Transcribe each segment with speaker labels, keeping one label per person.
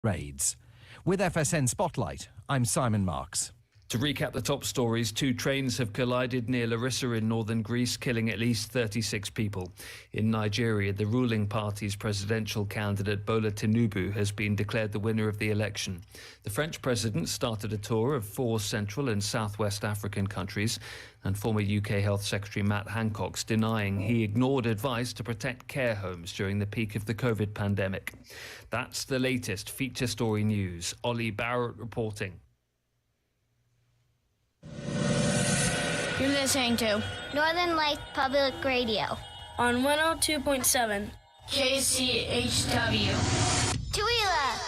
Speaker 1: raids. With FSN Spotlight, I'm Simon Marks.
Speaker 2: To recap the top stories, 2 trains have collided near Larissa in northern Greece, killing at least 36 people. In Nigeria, the ruling party's presidential candidate Bola Tinubu has been declared the winner of the election. The French president started a tour of 4 Central and Southwest African countries, and former UK Health Secretary Matt Hancock's denying he ignored advice to protect care homes during the peak of the COVID pandemic. That's the latest feature story news. Ollie Barrett reporting.
Speaker 3: You're listening to
Speaker 4: Northern Light Public Radio
Speaker 3: on 102.7
Speaker 4: KCHW. Tooele.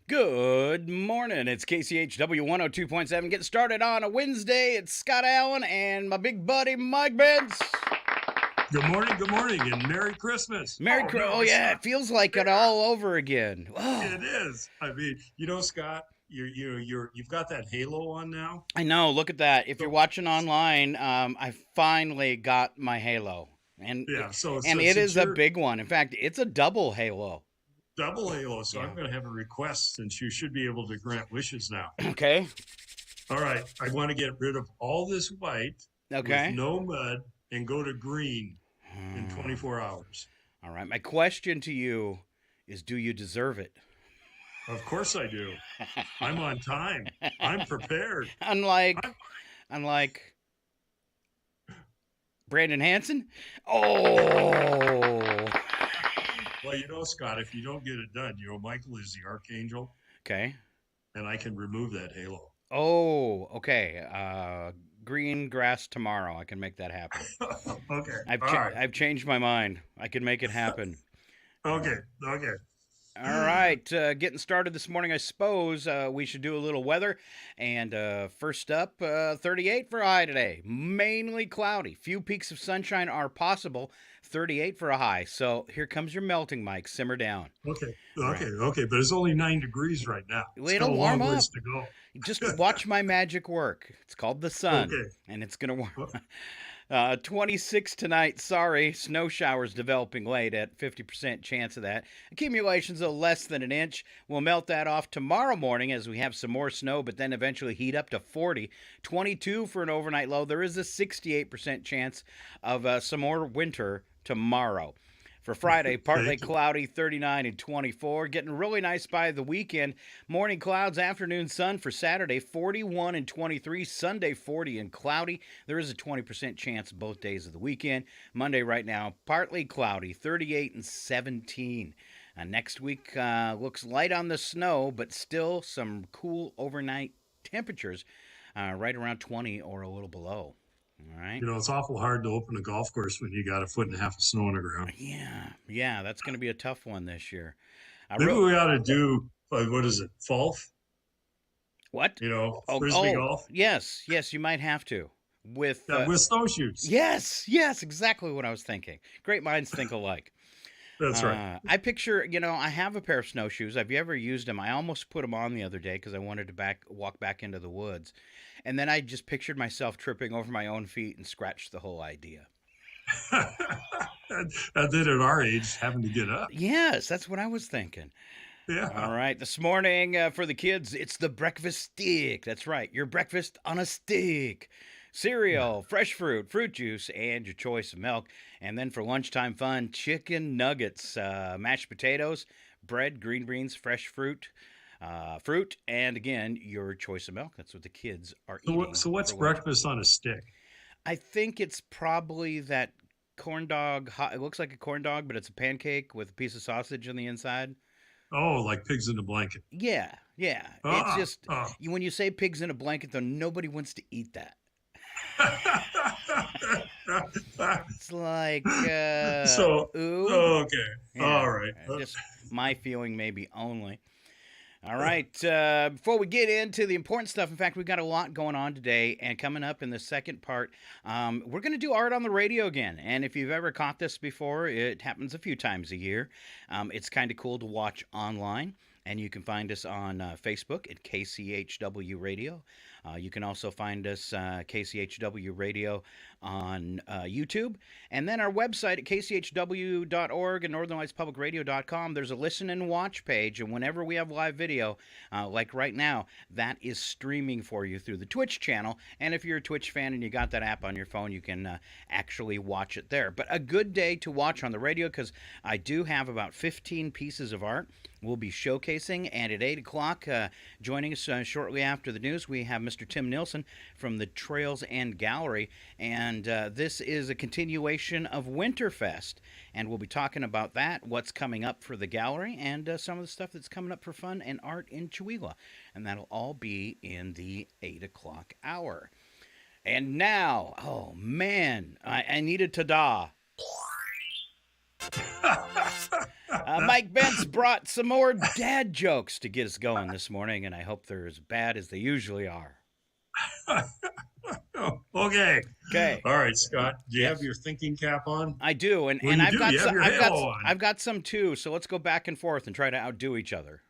Speaker 5: Good morning. It's KCHW 102.7. Getting started on a Wednesday. It's Scott Allen and my big buddy Mike Benz.
Speaker 6: Good morning, and Merry Christmas.
Speaker 5: Oh yeah, it feels like it all over again. Oh.
Speaker 6: It is. I mean, Scott, you've got that halo on now.
Speaker 5: I know. Look at that. If you're watching online, I finally got my halo, and it is a big one. In fact, it's a double halo.
Speaker 6: Double halo. So yeah. I'm going to have a request since you should be able to grant wishes now.
Speaker 5: Okay.
Speaker 6: All right. I want to get rid of all this white.
Speaker 5: Okay.
Speaker 6: With no mud and go to green in 24 hours.
Speaker 5: All right. My question to you is, do you deserve it?
Speaker 6: Of course I do. I'm on time. I'm prepared.
Speaker 5: Unlike Brandon Hansen. Oh.
Speaker 6: Well, Scott, if you don't get it done, Michael is the archangel.
Speaker 5: Okay.
Speaker 6: And I can remove that halo.
Speaker 5: Oh, okay. Green grass tomorrow. I can make that happen.
Speaker 6: Okay.
Speaker 5: I've changed my mind. I can make it happen.
Speaker 6: Okay.
Speaker 5: All right. Getting started this morning, I suppose we should do a little weather. And first up, 38 for a high today. Mainly cloudy. Few peaks of sunshine are possible. 38 for a high. So here comes your melting, Mike. Simmer down.
Speaker 6: Okay. But it's only 9 degrees right now.
Speaker 5: It'll warm up.
Speaker 6: To go.
Speaker 5: Just watch my magic work. It's called the sun.
Speaker 6: Okay.
Speaker 5: And it's going to warm. 26 tonight. Sorry. Snow showers developing late at 50% chance of that. Accumulations of less than an inch. We'll melt that off tomorrow morning as we have some more snow, but then eventually heat up to 40. 22 for an overnight low. There is a 68% chance of some more winter tomorrow. For Friday, partly cloudy, 39 and 24. Getting really nice by the weekend. Morning clouds, afternoon sun. For Saturday, 41 and 23. Sunday, 40 and cloudy. There is a 20% chance both days of the weekend. Monday right now, partly cloudy, 38 and 17. Next week looks light on the snow, but still some cool overnight temperatures right around 20 or a little below. All right.
Speaker 6: It's awful hard to open a golf course when you got 1.5 feet of snow on the ground.
Speaker 5: Yeah, that's going to be a tough one this year.
Speaker 6: Maybe we ought to do, what is it, golf?
Speaker 5: What?
Speaker 6: Frisbee golf?
Speaker 5: Yes, you might have to. With
Speaker 6: snowshoes.
Speaker 5: Yes, exactly what I was thinking. Great minds think alike.
Speaker 6: That's right.
Speaker 5: I picture, I have a pair of snowshoes. Have you ever used them? I almost put them on the other day because I wanted to walk back into the woods. And then I just pictured myself tripping over my own feet and scratched the whole idea.
Speaker 6: And then at our age, having to get up.
Speaker 5: Yes, that's what I was thinking.
Speaker 6: Yeah.
Speaker 5: All right. This morning for the kids, it's the breakfast stick. That's right. Your breakfast on a stick. Cereal, fresh fruit juice, and your choice of milk. And then for lunchtime fun, chicken nuggets, mashed potatoes, bread, green beans, fresh fruit, and again, your choice of milk. That's what the kids are eating.
Speaker 6: So what's breakfast on a stick?
Speaker 5: I think it's probably that corn dog. It looks like a corn dog, but it's a pancake with a piece of sausage on the inside.
Speaker 6: Oh, like pigs in a blanket.
Speaker 5: Yeah. It's just, when you say pigs in a blanket, though, nobody wants to eat that. It's like
Speaker 6: okay.
Speaker 5: Yeah,
Speaker 6: All right.
Speaker 5: My feeling maybe only. All right. Before we get into the important stuff, in fact, we've got a lot going on today. And coming up in the second part, we're going to do art on the radio again. And if you've ever caught this before, it happens a few times a year. It's kind of cool to watch online. And you can find us on Facebook at KCHW Radio. You can also find us KCHW Radio on YouTube. And then our website at kchw.org and northernlightspublicradio.com. There's a listen and watch page. And whenever we have live video, like right now, that is streaming for you through the Twitch channel. And if you're a Twitch fan and you got that app on your phone, you can actually watch it there. But a good day to watch on the radio, because I do have about 15 pieces of art we'll be showcasing. And at 8 o'clock, joining us shortly after the news, we have Mr. Tim Nilsson from the Trails and Gallery. And this is a continuation of Winterfest. And we'll be talking about that, what's coming up for the gallery, and some of the stuff that's coming up for fun and art in Chihuahua. And that'll all be in the 8 o'clock hour. And now, oh man, I need a ta-da. Mike Bentz brought some more dad jokes to get us going this morning, and I hope they're as bad as they usually are.
Speaker 6: Okay.
Speaker 5: Okay.
Speaker 6: All right, Scott. Do you have your thinking cap on?
Speaker 5: I do, and
Speaker 6: Well, you
Speaker 5: I've
Speaker 6: do.
Speaker 5: got
Speaker 6: You have
Speaker 5: some.
Speaker 6: your halo on.
Speaker 5: I've got some too. So let's go back and forth and try to outdo each other.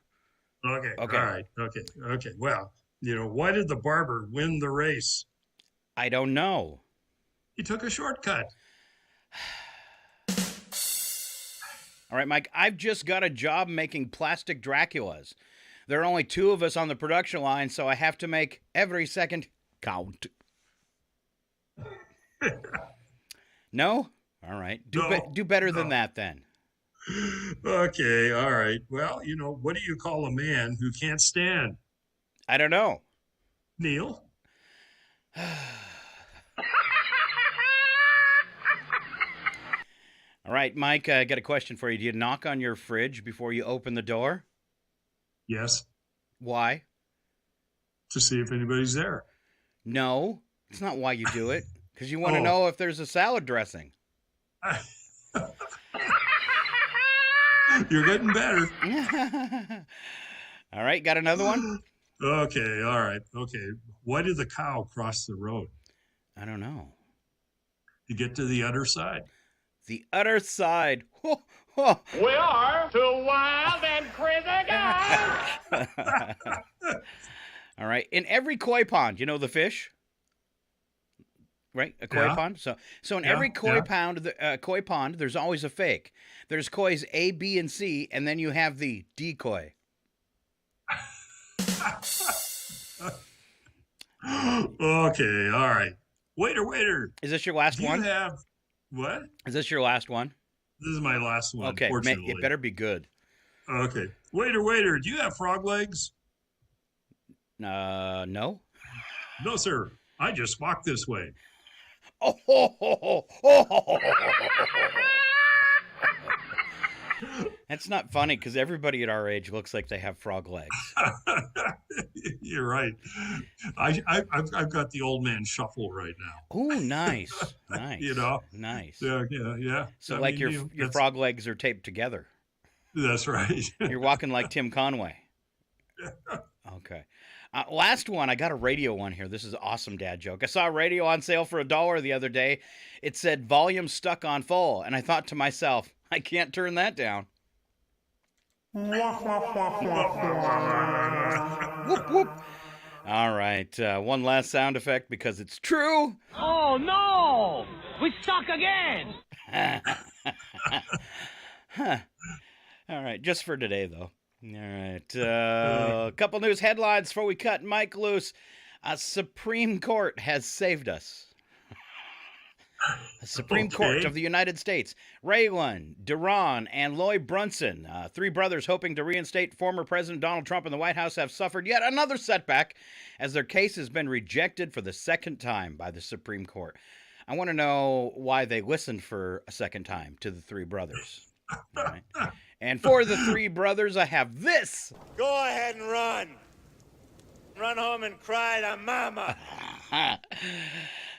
Speaker 6: Okay.
Speaker 5: Okay.
Speaker 6: All right. Okay. Well, why did the barber win the race?
Speaker 5: I don't know.
Speaker 6: He took a shortcut.
Speaker 5: All right, Mike, I've just got a job making plastic Draculas. There are only 2 of us on the production line, so I have to make every second count. No? All right. Do better than that then.
Speaker 6: Okay. All right. Well, what do you call a man who can't stand?
Speaker 5: I don't know.
Speaker 6: Neil?
Speaker 5: All right, Mike, I got a question for you. Do you knock on your fridge before you open the door?
Speaker 6: Yes.
Speaker 5: Why?
Speaker 6: To see if anybody's there.
Speaker 5: No, it's not why you do it. Because you want to know if there's a salad dressing.
Speaker 6: You're getting better.
Speaker 5: All right, got another one?
Speaker 6: Okay. All right. Okay. Why did the cow cross the road?
Speaker 5: I don't know.
Speaker 6: To get to the other side.
Speaker 5: The other side.
Speaker 7: We are two wild and crazy guys.
Speaker 5: All right. In every koi pond, you know the fish? Right? A koi pond? So in every koi pond, there's always a fake. There's kois A, B, and C, and then you have the decoy.
Speaker 6: Okay. All right. Waiter.
Speaker 5: Is this your last
Speaker 6: Do
Speaker 5: one?
Speaker 6: you have what?
Speaker 5: Is this your last one?
Speaker 6: This is my last one.
Speaker 5: Okay.
Speaker 6: Fortunately.
Speaker 5: It better be good.
Speaker 6: Okay. Waiter. Do you have frog legs?
Speaker 5: No.
Speaker 6: No, sir. I just walk this way.
Speaker 5: That's not funny because everybody at our age looks like they have frog legs.
Speaker 6: You're right. I've got the old man shuffle right now.
Speaker 5: Oh, nice. Nice.
Speaker 6: Yeah.
Speaker 5: So like your frog legs are taped together.
Speaker 6: That's right.
Speaker 5: You're walking like Tim Conway. Okay. Last one. I got a radio one here. This is an awesome dad joke. I saw a radio on sale for $1 the other day. It said volume stuck on full. And I thought to myself, I can't turn that down. Whoop, whoop. All right. One last sound effect because it's true.
Speaker 7: Oh no! We stuck again!
Speaker 5: All right. Just for today, though. All right. A couple news headlines before we cut Mike loose. Supreme Court has saved us. The Supreme Court of the United States. Raylan, Duran, and Lloyd Brunson, 3 brothers hoping to reinstate former President Donald Trump in the White House, have suffered yet another setback as their case has been rejected for the second time by the Supreme Court. I want to know why they listened for a second time to the 3 brothers. All right. And for the 3 brothers, I have this.
Speaker 8: Go ahead and run. Run home and cry to mama.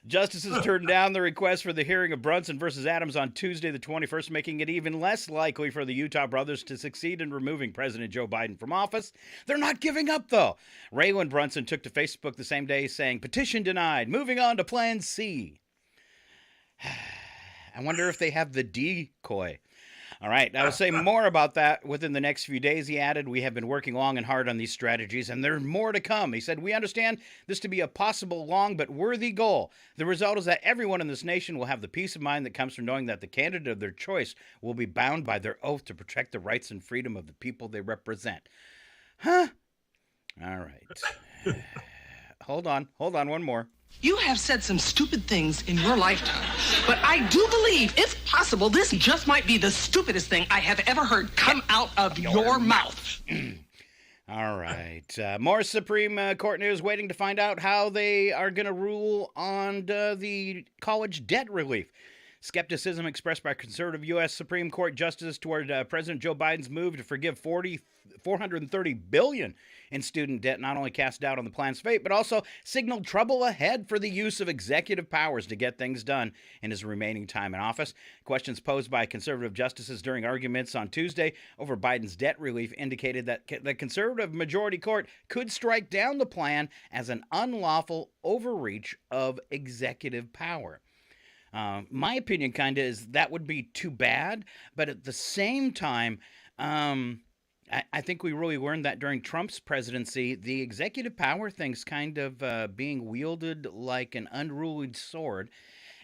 Speaker 5: Justices turned down the request for the hearing of Brunson versus Adams on Tuesday, the 21st, making it even less likely for the Utah brothers to succeed in removing President Joe Biden from office. They're not giving up, though. Raylan Brunson took to Facebook the same day saying, "Petition denied. Moving on to Plan C." I wonder if they have the decoy. All right, I will say more about that within the next few days, he added. We have been working long and hard on these strategies, and there's more to come. He said, we understand this to be a possible long but worthy goal. The result is that everyone in this nation will have the peace of mind that comes from knowing that the candidate of their choice will be bound by their oath to protect the rights and freedom of the people they represent. Huh? All right. Hold on, one more.
Speaker 8: You have said some stupid things in your lifetime, but I do believe it's possible this just might be the stupidest thing I have ever heard come out of your mouth.
Speaker 5: All right. More Supreme Court news, waiting to find out how they are going to rule on the college debt relief. Skepticism expressed by conservative U.S. Supreme Court justices toward President Joe Biden's move to forgive $430 billion in student debt not only cast doubt on the plan's fate, but also signaled trouble ahead for the use of executive powers to get things done in his remaining time in office. Questions posed by conservative justices during arguments on Tuesday over Biden's debt relief indicated that the conservative majority court could strike down the plan as an unlawful overreach of executive power. My opinion kind of is that would be too bad, but at the same time, I think we really learned that during Trump's presidency, the executive power thing's kind of being wielded like an unruly sword.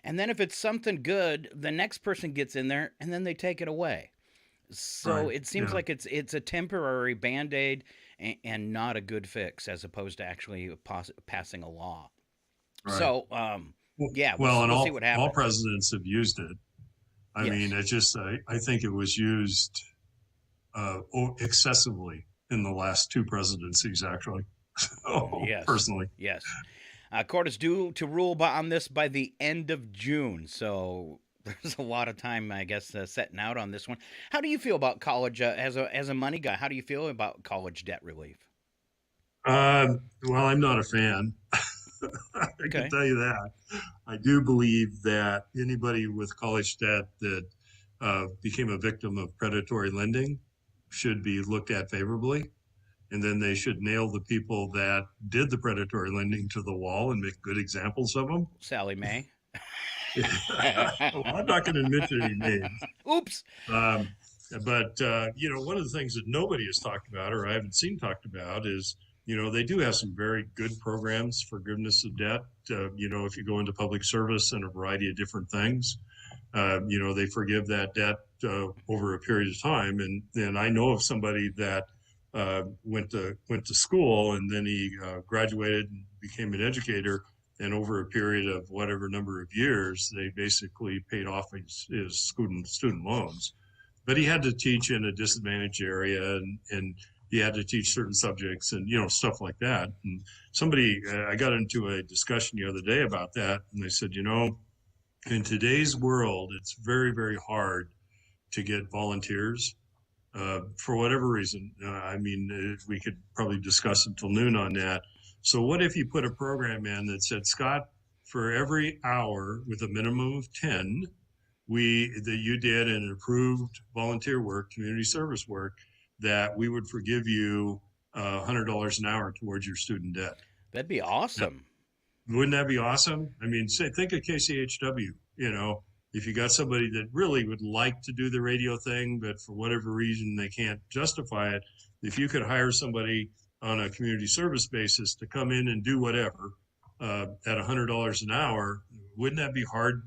Speaker 5: And then if it's something good, the next person gets in there and then they take it away. So
Speaker 6: Right.
Speaker 5: it seems like it's a temporary Band-Aid and not a good fix as opposed to actually passing a law.
Speaker 6: Right.
Speaker 5: So, yeah,
Speaker 6: Well, and
Speaker 5: we'll see what happens.
Speaker 6: all presidents have used it. I
Speaker 5: Yes.
Speaker 6: mean, I think it was used excessively in the last two presidencies, actually.
Speaker 5: Yes.
Speaker 6: Personally.
Speaker 5: Yes. Court is due to rule on this by the end of June. So there's a lot of time, I guess, setting out on this one. How do you feel about college as a money guy? How do you feel about college debt relief?
Speaker 6: Well, I'm not a fan. I
Speaker 5: Okay.
Speaker 6: can tell you that. I do believe that anybody with college debt that became a victim of predatory lending should be looked at favorably. And then they should nail the people that did the predatory lending to the wall and make good examples of them.
Speaker 5: Sally Mae.
Speaker 6: Well, I'm not going to mention any names.
Speaker 5: Oops.
Speaker 6: But one of the things that nobody has talked about, or I haven't seen talked about, is they do have some very good programs for forgiveness of debt. If you go into public service and a variety of different things, they forgive that debt over a period of time. And then I know of somebody that went to school and then he graduated and became an educator. And over a period of whatever number of years, they basically paid off his student loans. But he had to teach in a disadvantaged area and he had to teach certain subjects and, stuff like that. And I got into a discussion the other day about that. And they said, in today's world, it's very, very hard to get volunteers for whatever reason. We could probably discuss until noon on that. So what if you put a program in that said, Scott, for every hour with a minimum of 10, that you did an approved volunteer work, community service work, that we would forgive you $100 an hour towards your student debt.
Speaker 5: That'd be awesome.
Speaker 6: Wouldn't that be awesome? I mean, think of KCHW, if you got somebody that really would like to do the radio thing, but for whatever reason they can't justify it, if you could hire somebody on a community service basis to come in and do whatever at $100 an hour, wouldn't that be hard?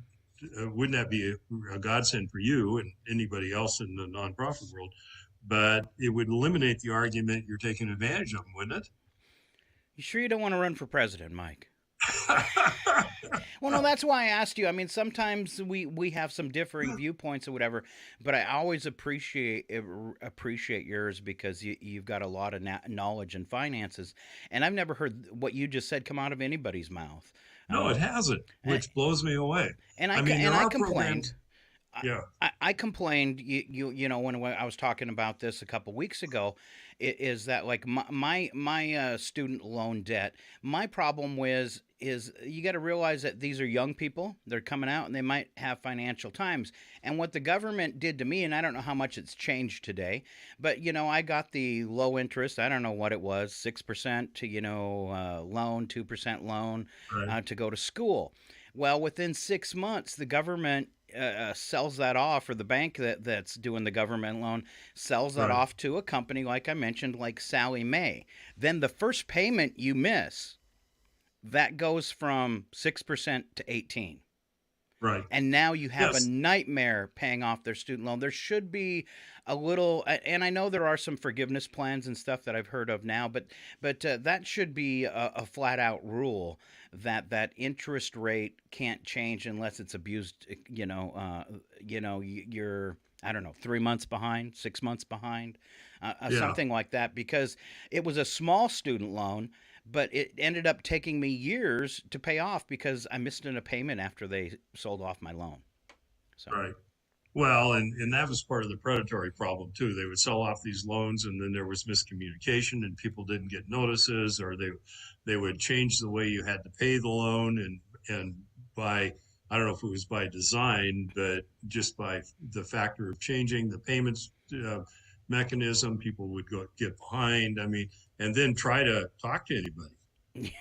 Speaker 6: Wouldn't that be a godsend for you and anybody else in the nonprofit world? But it would eliminate the argument you're taking advantage of them, wouldn't it?
Speaker 5: You sure you don't want to run for president, Mike? Well, no, that's why I asked you. I mean, sometimes we have some differing viewpoints or whatever, but I always appreciate yours because you've got a lot of knowledge and finances, and I've never heard what you just said come out of anybody's mouth.
Speaker 6: No, it hasn't, which blows me away.
Speaker 5: And I complained.
Speaker 6: Yeah.
Speaker 5: I complained, you know, when I was talking about this a couple weeks ago, is that like my student loan debt. My problem is you got to realize that these are young people. They're coming out and they might have financial times. And what the government did to me, and I don't know how much it's changed today, but you know, I got the low interest. I don't know what it was, 6% to loan, 2% loan
Speaker 6: Right.
Speaker 5: to go to school. Well, within 6 months, the government sells that off, or the bank that's doing the government loan sells that
Speaker 6: Right.
Speaker 5: off to a company, like I mentioned, like Sally Mae. Then the first payment you miss, that goes from 6% to 18.
Speaker 6: Right.
Speaker 5: And now you have a
Speaker 6: Yes.
Speaker 5: nightmare paying off their student loan. There should be a little, and I know there are some forgiveness plans and stuff that I've heard of now, but that should be a flat out rule that interest rate can't change unless it's abused. You're, I don't know, 3 months behind, 6 months behind,
Speaker 6: Yeah.
Speaker 5: something like that, because it was a small student loan. But it ended up taking me years to pay off because I missed in a payment after they sold off my loan. So
Speaker 6: Right. Well, and that was part of the predatory problem too. They would sell off these loans, and then there was miscommunication, and people didn't get notices, or they would change the way you had to pay the loan, and by, I don't know if it was by design, but just by the factor of changing the payments mechanism, people would get behind. I mean, and then try to talk to anybody.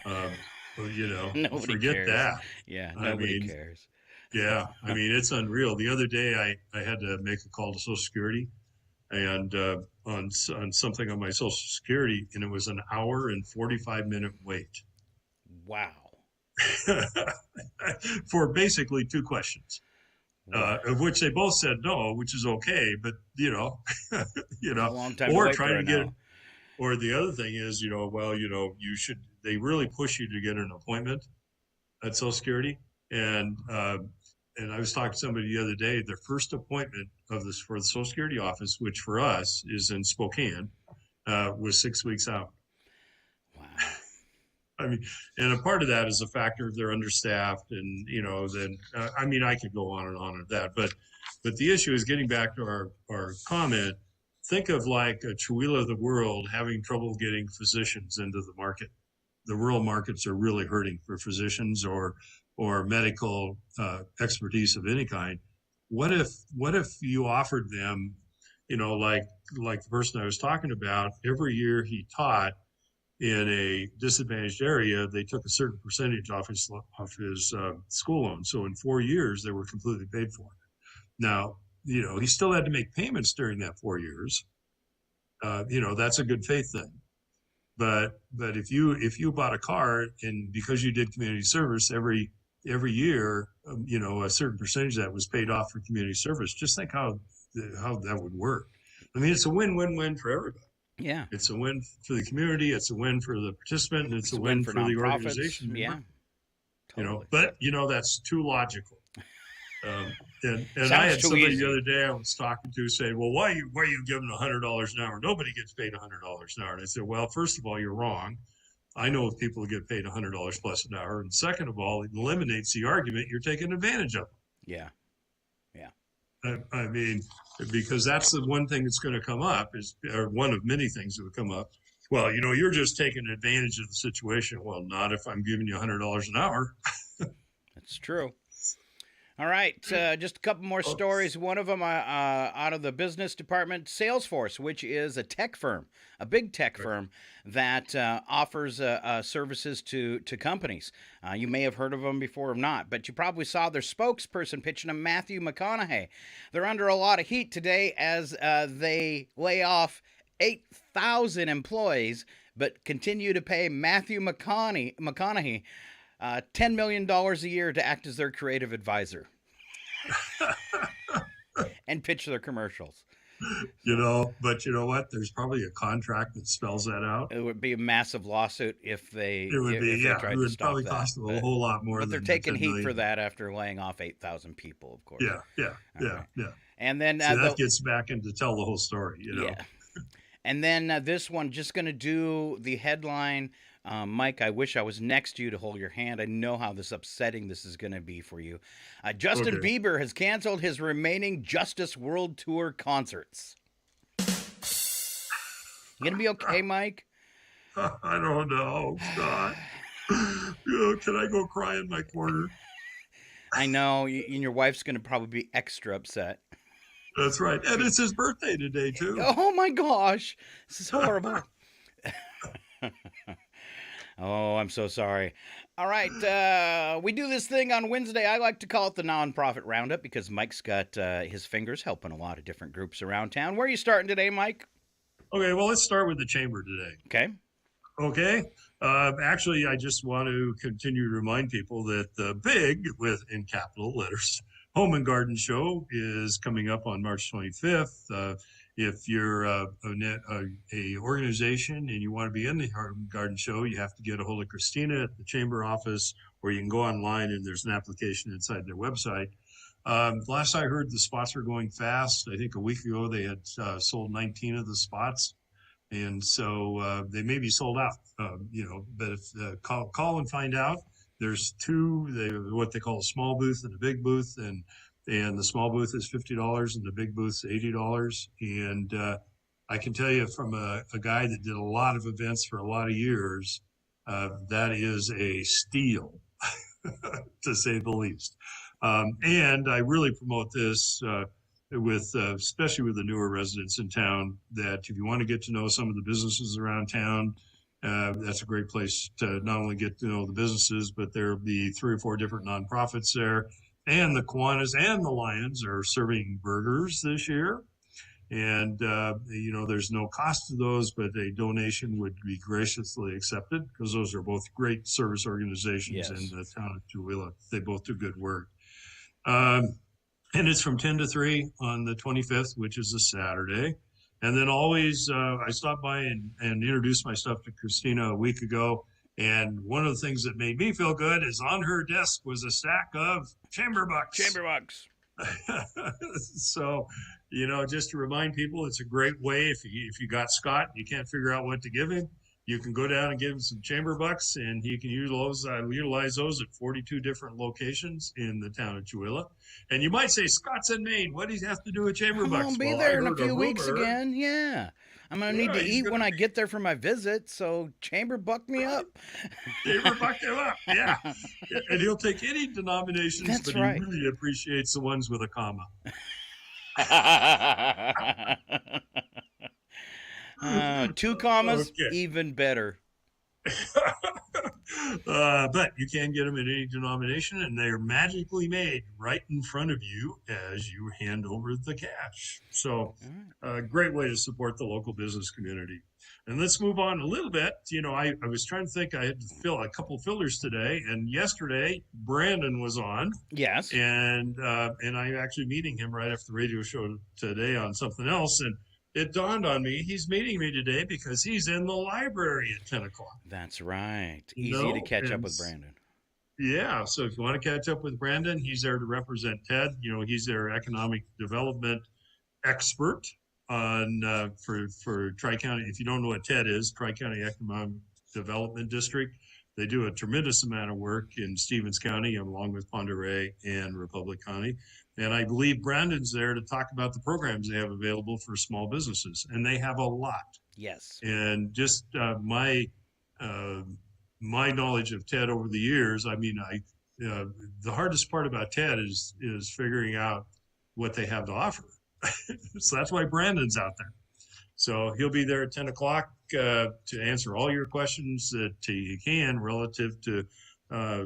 Speaker 5: nobody
Speaker 6: Forget
Speaker 5: cares.
Speaker 6: that.
Speaker 5: Yeah,
Speaker 6: I
Speaker 5: nobody
Speaker 6: mean,
Speaker 5: cares.
Speaker 6: Yeah, I mean, it's unreal. The other day, I had to make a call to Social Security, and on something on my Social Security, and it was an hour and 45-minute wait
Speaker 5: Wow.
Speaker 6: for basically two questions,
Speaker 5: Wow.
Speaker 6: of which they both said no, which is okay, but
Speaker 5: It's a long time to
Speaker 6: or
Speaker 5: wait for
Speaker 6: trying
Speaker 5: it
Speaker 6: to get,
Speaker 5: now.
Speaker 6: or the other thing is, you should. They really push you to get an appointment at Social Security, and I was talking to somebody the other day. Their first appointment of this for the Social Security office, which for us is in Spokane, was 6 weeks out.
Speaker 5: Wow.
Speaker 6: I mean, and a part of that is a factor of they're understaffed, and then I mean, I could go on and on with that, but the issue is getting back to our comment. Think of like a Chihuahua of the world having trouble getting physicians into the market. The rural markets are really hurting for physicians or medical expertise of any kind. What if you offered them, like the person I was talking about, every year he taught in a disadvantaged area, they took a certain percentage off his school loan. So in 4 years, they were completely paid for. Now, he still had to make payments during that 4 years. That's a good faith thing. But if you bought a car, and because you did community service every year, a certain percentage of that was paid off for community service. Just think how that would work. I mean, it's a win-win-win for everybody.
Speaker 5: Yeah.
Speaker 6: It's a win for the community. It's a win for the participant, and it's a win for the
Speaker 5: nonprofits.
Speaker 6: organization.
Speaker 5: Yeah. Totally.
Speaker 6: But that's too logical. And
Speaker 5: Sounds
Speaker 6: I had
Speaker 5: too
Speaker 6: somebody
Speaker 5: easy.
Speaker 6: the other day I was talking to say, well, why are you giving $100 an hour? Nobody gets paid $100 an hour. And I said, well, first of all, you're wrong. I know of people who get paid $100 plus an hour. And second of all, it eliminates the argument you're taking advantage of.
Speaker 5: Yeah.
Speaker 6: I mean, because that's the one thing that's going to come up or one of many things that would come up. Well, you're just taking advantage of the situation. Well, not if I'm giving you $100 an hour.
Speaker 5: That's true. All right, just a couple more stories. One of them out of the business department, Salesforce, which is a tech firm, a big tech firm that offers services to companies. You may have heard of them before or not, but you probably saw their spokesperson pitching them, Matthew McConaughey. They're under a lot of heat today as they lay off 8,000 employees, but continue to pay Matthew McConaughey $10 million a year to act as their creative advisor and pitch their commercials.
Speaker 6: But you know what? There's probably a contract that spells that out.
Speaker 5: It would be a massive lawsuit if they
Speaker 6: It would be,
Speaker 5: if they
Speaker 6: yeah.
Speaker 5: tried
Speaker 6: It
Speaker 5: to
Speaker 6: would
Speaker 5: stop
Speaker 6: probably
Speaker 5: that.
Speaker 6: cost them a whole lot more.
Speaker 5: But they're
Speaker 6: than
Speaker 5: taking
Speaker 6: $10
Speaker 5: heat
Speaker 6: million.
Speaker 5: for that after laying off 8,000 people, of course.
Speaker 6: Yeah.
Speaker 5: right. And then
Speaker 6: So that gets back into tell the whole story.
Speaker 5: Yeah. And then this one, just going to do the headline Mike, I wish I was next to you to hold your hand. I know how upsetting this is going to be for you. Justin Bieber has canceled his remaining Justice World Tour concerts. You going to be okay, Mike?
Speaker 6: I don't know, Scott. Can I go cry in my corner?
Speaker 5: I know, and your wife's going to probably be extra upset.
Speaker 6: That's right. And it's his birthday today, too.
Speaker 5: Oh, my gosh. This is horrible. Oh, I'm so sorry. All right, we do this thing on Wednesday. I like to call it the Nonprofit Roundup because Mike's got his fingers helping a lot of different groups around town. Where are you starting today, Mike?
Speaker 6: Okay, well, let's start with the chamber today. Okay. Actually, I just want to continue to remind people that the big, in capital letters, Home and Garden Show is coming up on March 25th. If you're a organization and you want to be in the Home and Garden Show, you have to get a hold of Christina at the chamber office, or you can go online and there's an application inside their website. Last I heard, the spots are going fast. I think a week ago they had sold 19 of the spots. And so they may be sold out, but if call and find out. There's two, what they call a small booth and a big booth. And the small booth is $50 and the big booth's $80. And I can tell you from a guy that did a lot of events for a lot of years, that is a steal, to say the least. And I really promote this especially with the newer residents in town, that if you want to get to know some of the businesses around town, that's a great place to not only get to know the businesses, but there'll be 3 or 4 different nonprofits there. And the Kiwanis and the Lions are serving burgers this year. And, there's no cost to those, but a donation would be graciously accepted because those are both great service organizations in the town of Tooele. They both do good work. And it's from 10 to 3 on the 25th, which is a Saturday. And then always, I stopped by and introduced my stuff to Christina a week ago. And one of the things that made me feel good is on her desk was a stack of chamber bucks.
Speaker 5: Chamber bucks.
Speaker 6: So, just to remind people, it's a great way if you got Scott and you can't figure out what to give him, you can go down and give him some chamber bucks, and he can utilize those at 42 different locations in the town of Tooele. And you might say, Scott's in Maine. What does he have to do with chamber bucks?
Speaker 5: I'll be there in a few weeks again. Yeah. I'm going to need to eat when I get there for my visit, so chamber buck me up.
Speaker 6: Chamber buck him up, yeah. And he'll take any denominations,
Speaker 5: That's
Speaker 6: but
Speaker 5: right.
Speaker 6: he really appreciates the ones with a comma.
Speaker 5: 2 commas, even better.
Speaker 6: But you can get them in any denomination, and they're magically made right in front of you as you hand over the cash. So a great way to support the local business community. And let's move on a little bit. I was trying to think. I had to fill a couple fillers today, and yesterday Brandon was on.
Speaker 5: Yes.
Speaker 6: And I'm actually meeting him right after the radio show today on something else. And it dawned on me, he's meeting me today because he's in the library at 10 o'clock.
Speaker 5: That's right. Easy to catch up with Brandon.
Speaker 6: Yeah. So if you want to catch up with Brandon, he's there to represent Ted. He's their economic development expert on for Tri-County. If you don't know what TED is, Tri-County Economic Development District, they do a tremendous amount of work in Stevens County along with Pend Oreille and Republic County. And I believe Brandon's there to talk about the programs they have available for small businesses. And they have a lot.
Speaker 5: Yes.
Speaker 6: And just my knowledge of TED over the years, the hardest part about TED is figuring out what they have to offer. So that's why Brandon's out there. So he'll be there at 10 o'clock to answer all your questions that he can relative to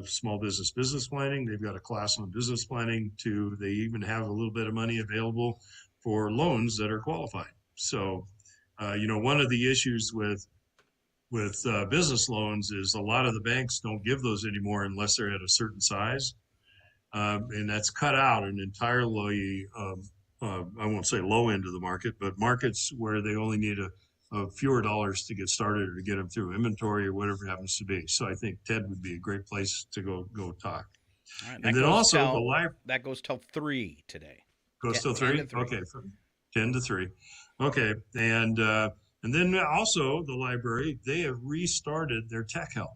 Speaker 6: small business planning. They've got a class on business planning too. They even have a little bit of money available for loans that are qualified. So, one of the issues with business loans is a lot of the banks don't give those anymore unless they're at a certain size. And that's cut out an entirely, I won't say low end of the market, but markets where they only need a fewer dollars to get started or to get them through inventory or whatever it happens to be. So I think TED would be a great place to go talk.
Speaker 5: All right,
Speaker 6: and then also
Speaker 5: that goes till 3 today.
Speaker 6: Goes till 3? Okay, from 10 to 3. Okay, and And then also the library, they have restarted their tech help.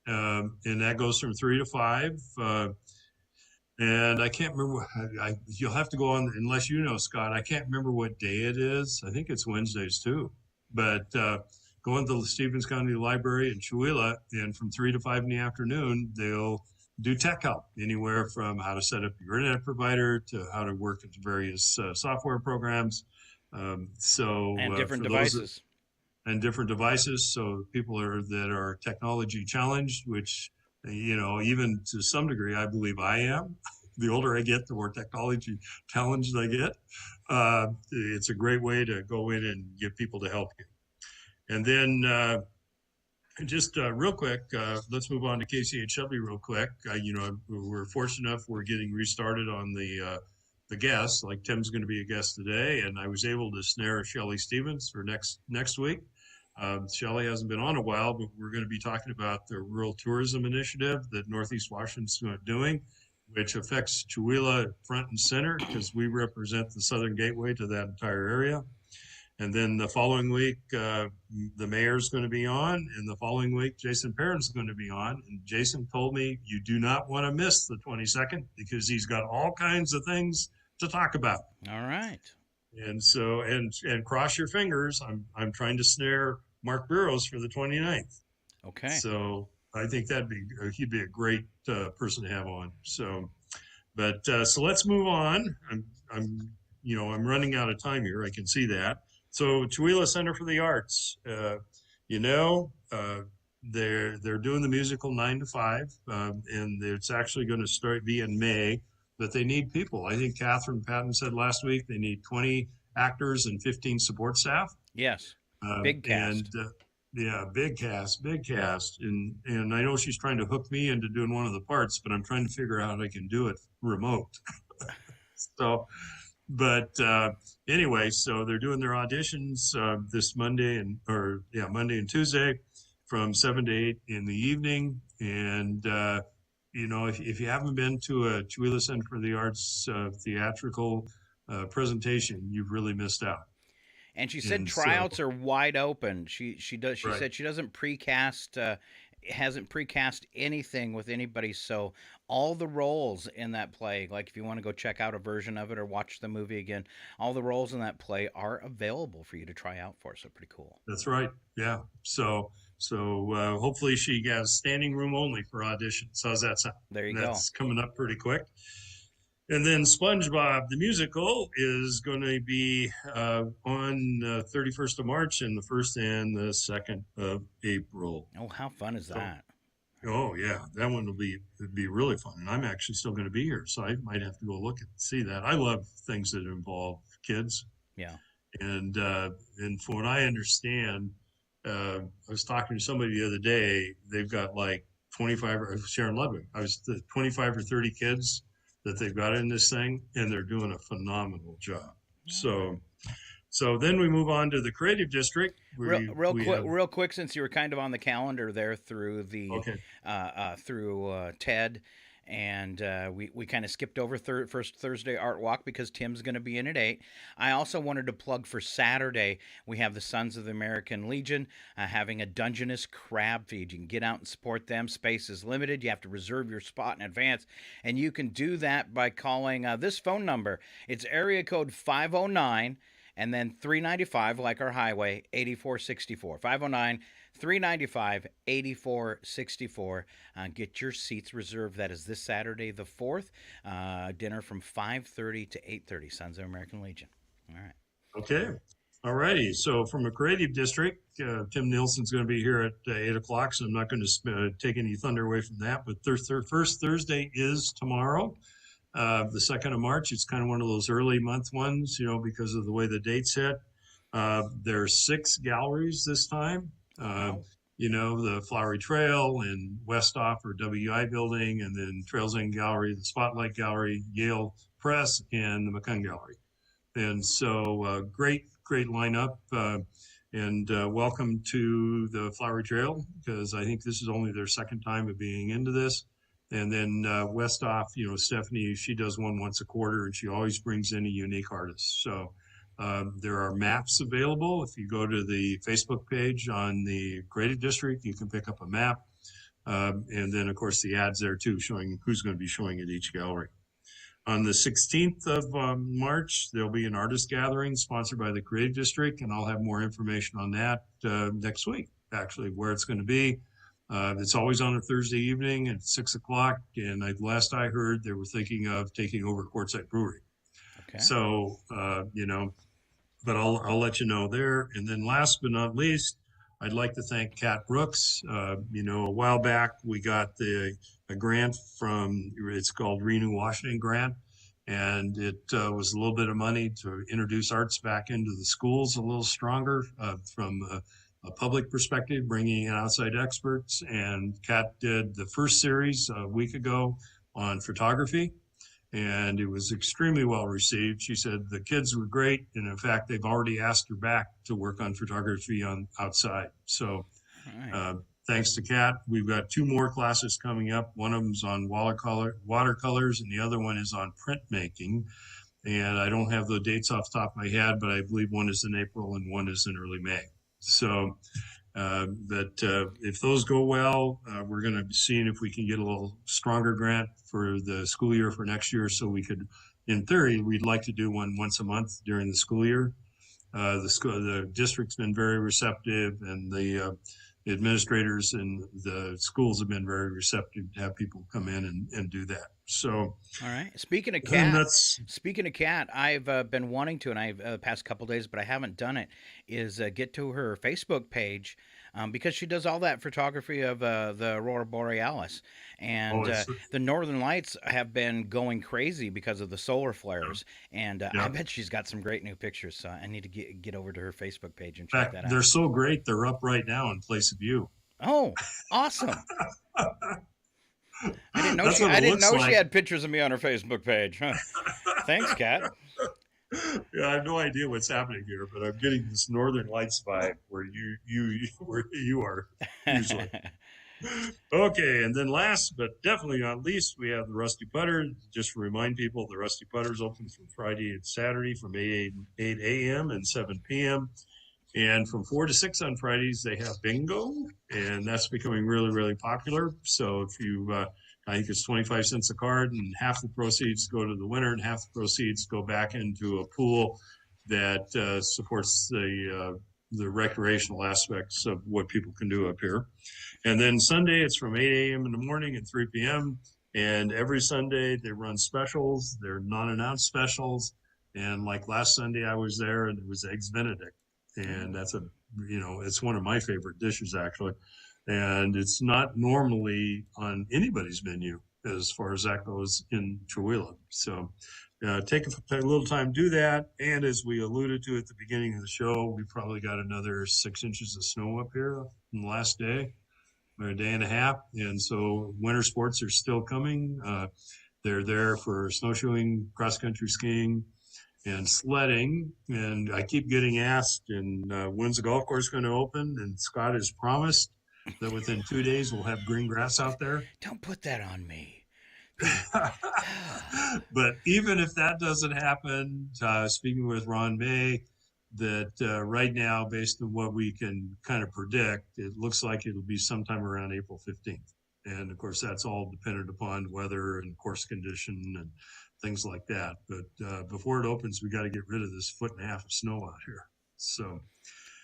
Speaker 6: And that goes from 3 to 5. And I can't remember. You'll have to go on, unless you know, Scott. I can't remember what day it is. I think it's Wednesdays too. But go into the Stevens County Library in Chewelah, and from 3 to 5 in the afternoon, they'll do tech help, anywhere from how to set up your internet provider to how to work with various software programs.
Speaker 5: And different devices.
Speaker 6: And different devices. So people that are technology challenged, which, even to some degree, I believe I am. The older I get, the more technology challenged I get. It's a great way to go in and get people to help you. And then just real quick, let's move on to KCHW real quick. We're fortunate enough we're getting restarted on the guests. Like Tim's going to be a guest today, and I was able to snare Shelley Stevens for next week. Shelley hasn't been on a while, but we're going to be talking about the rural tourism initiative that Northeast Washington's doing, which affects Chewelah front and center because we represent the southern gateway to that entire area. And then the following week, the mayor's going to be on, and the following week, Jason Perrin's going to be on. And Jason told me you do not want to miss the 22nd because he's got all kinds of things to talk about.
Speaker 5: All right.
Speaker 6: And so, and cross your fingers. I'm trying to snare Mark Burrows for the 29th.
Speaker 5: Okay.
Speaker 6: So I think he'd be a great person to have on. So, so let's move on. I'm running out of time here. I can see that. So Chewelah Center for the Arts, they're doing the musical 9 to 5, and it's actually going to be in May. But they need people. I think Catherine Patton said last week they need 20 actors and 15 support staff.
Speaker 5: Yes, big cast.
Speaker 6: And big cast. And I know she's trying to hook me into doing one of the parts, but I'm trying to figure out how I can do it remote. So, anyway, so they're doing their auditions this Monday and Tuesday from 7 to 8 in the evening. And if you haven't been to a Chewelah Center for the Arts theatrical presentation, you've really missed out.
Speaker 5: And she said tryouts are wide open. She said she doesn't hasn't precast anything with anybody. So all the roles in that play, like if you want to go check out a version of it or watch the movie again, all the roles in that play are available for you to try out for. So pretty cool.
Speaker 6: That's right. Yeah. So hopefully she has standing room only for auditions. How's that sound?
Speaker 5: There you go.
Speaker 6: That's coming up pretty quick. And then SpongeBob the musical is going to be on 31st of March and the 1st and the 2nd of April.
Speaker 5: Oh, how fun is that?
Speaker 6: Oh yeah, that one will be really fun. And I'm actually still going to be here, so I might have to go look and see that. I love things that involve kids.
Speaker 5: Yeah.
Speaker 6: And from what I understand, I was talking to somebody the other day. They've got like 25 or Sharon Ludwig. 25 or 30 kids that they've got in this thing, and they're doing a phenomenal job. So then we move on to the creative district.
Speaker 5: Real quick, since you were kind of on the calendar there through the through TED, and we kind of skipped over first Thursday Art Walk because Tim's going to be in at 8. I also wanted to plug for Saturday. We have the Sons of the American Legion having a Dungeness crab feed. You can get out and support them. Space is limited. You have to reserve your spot in advance, and you can do that by calling this phone number. It's area code 509 and then 395, like our highway, 8464. 509-395-8464. Get your seats reserved. That is this Saturday, the 4th. Dinner from 5:30 to 8:30. Sons of American Legion. All right.
Speaker 6: Okay. All righty. So from a creative district, Tim Nielsen's going to be here at 8 o'clock, so I'm not going to take any thunder away from that. But first Thursday is tomorrow. The 2nd of March, it's kind of one of those early month ones, because of the way the dates hit. There are 6 galleries this time. The Flowery Trail and Westhoff or WI Building, and then Trails End Gallery, the Spotlight Gallery, Yale Press, and the McCunn Gallery. And so great lineup. And welcome to the Flowery Trail, because I think this is only their 2nd time of being into this. And then Westhoff, Stephanie, she does one once a quarter, and she always brings in a unique artist. So There are maps available. If you go to the Facebook page on the graded district, you can pick up a map. And then, of course, the ads there too, showing who's going to be showing at each gallery. On the 16th of March, there'll be an artist gathering sponsored by the Creative District, and I'll have more information on that next week, actually, where it's going to be. It's always on a Thursday evening at 6 o'clock, and last I heard, they were thinking of taking over Quartzsite Brewery.
Speaker 5: Okay.
Speaker 6: So, but I'll let you know there. And then last but not least, I'd like to thank Kat Brooks. A while back, we got a grant from, it's called Renew Washington Grant. And it was a little bit of money to introduce arts back into the schools a little stronger from a public perspective, bringing in outside experts. And Kat did the first series a week ago on photography. And it was extremely well received. She said the kids were great. And in fact, they've already asked her back to work on photography on outside. So thanks to Kat, we've got 2 more classes coming up. One of them's on watercolors, and the other one is on printmaking. And I don't have the dates off the top of my head, but I believe one is in April and one is in early May. So if those go well, we're going to be seeing if we can get a little stronger grant for the school year for next year. So we could, in theory, we'd like to do one once a month during the school year. The district's been very receptive, and the administrators and the schools have been very receptive to have people come in and do that. So,
Speaker 5: all right. Speaking of Kat, I've been wanting to, and I've past couple days, but I haven't done it. Is get to her Facebook page. Because she does all that photography of the Aurora Borealis. And the Northern Lights have been going crazy because of the solar flares. And I bet she's got some great new pictures. So I need to get over to her Facebook page and check that out.
Speaker 6: They're so great. They're up right now in place of you.
Speaker 5: Oh, awesome. I didn't know she had pictures of me on her Facebook page. Huh. Thanks, Kat.
Speaker 6: Yeah, I have no idea what's happening here, but I'm getting this Northern Lights vibe where you are usually. Okay, and then last but definitely not least, we have the Rusty Putter. Just to remind people, the Rusty Putter's open from Friday and Saturday from 8 a.m. and 7 p.m. And from 4 to 6 on Fridays, they have bingo, and that's becoming really, really popular. So if you I think it's 25 cents a card, and half the proceeds go to the winner and half the proceeds go back into a pool that supports the recreational aspects of what people can do up here. And then Sunday, it's from 8 a.m. in the morning and 3 p.m. And every Sunday they run specials. They're non-announced specials. And like last Sunday I was there, and it was Eggs Benedict. And that's it's one of my favorite dishes, actually. And it's not normally on anybody's menu as far as that goes in Chewelah. So take a little time to do that. And as we alluded to at the beginning of the show, we probably got another 6 inches of snow up here in the last day, or a day and a half. And so winter sports are still coming. They're there for snowshoeing, cross-country skiing, and sledding. And I keep getting asked, when's the golf course going to open? And Scott has promised that within 2 days we'll have green grass out there.
Speaker 5: Don't put that on me.
Speaker 6: But even if that doesn't happen, speaking with Ron May, that right now, based on what we can kind of predict, it looks like it'll be sometime around April 15th. And of course, that's all dependent upon weather and course condition and things like that. But before it opens, we got to get rid of this 1.5 feet of snow out here. So,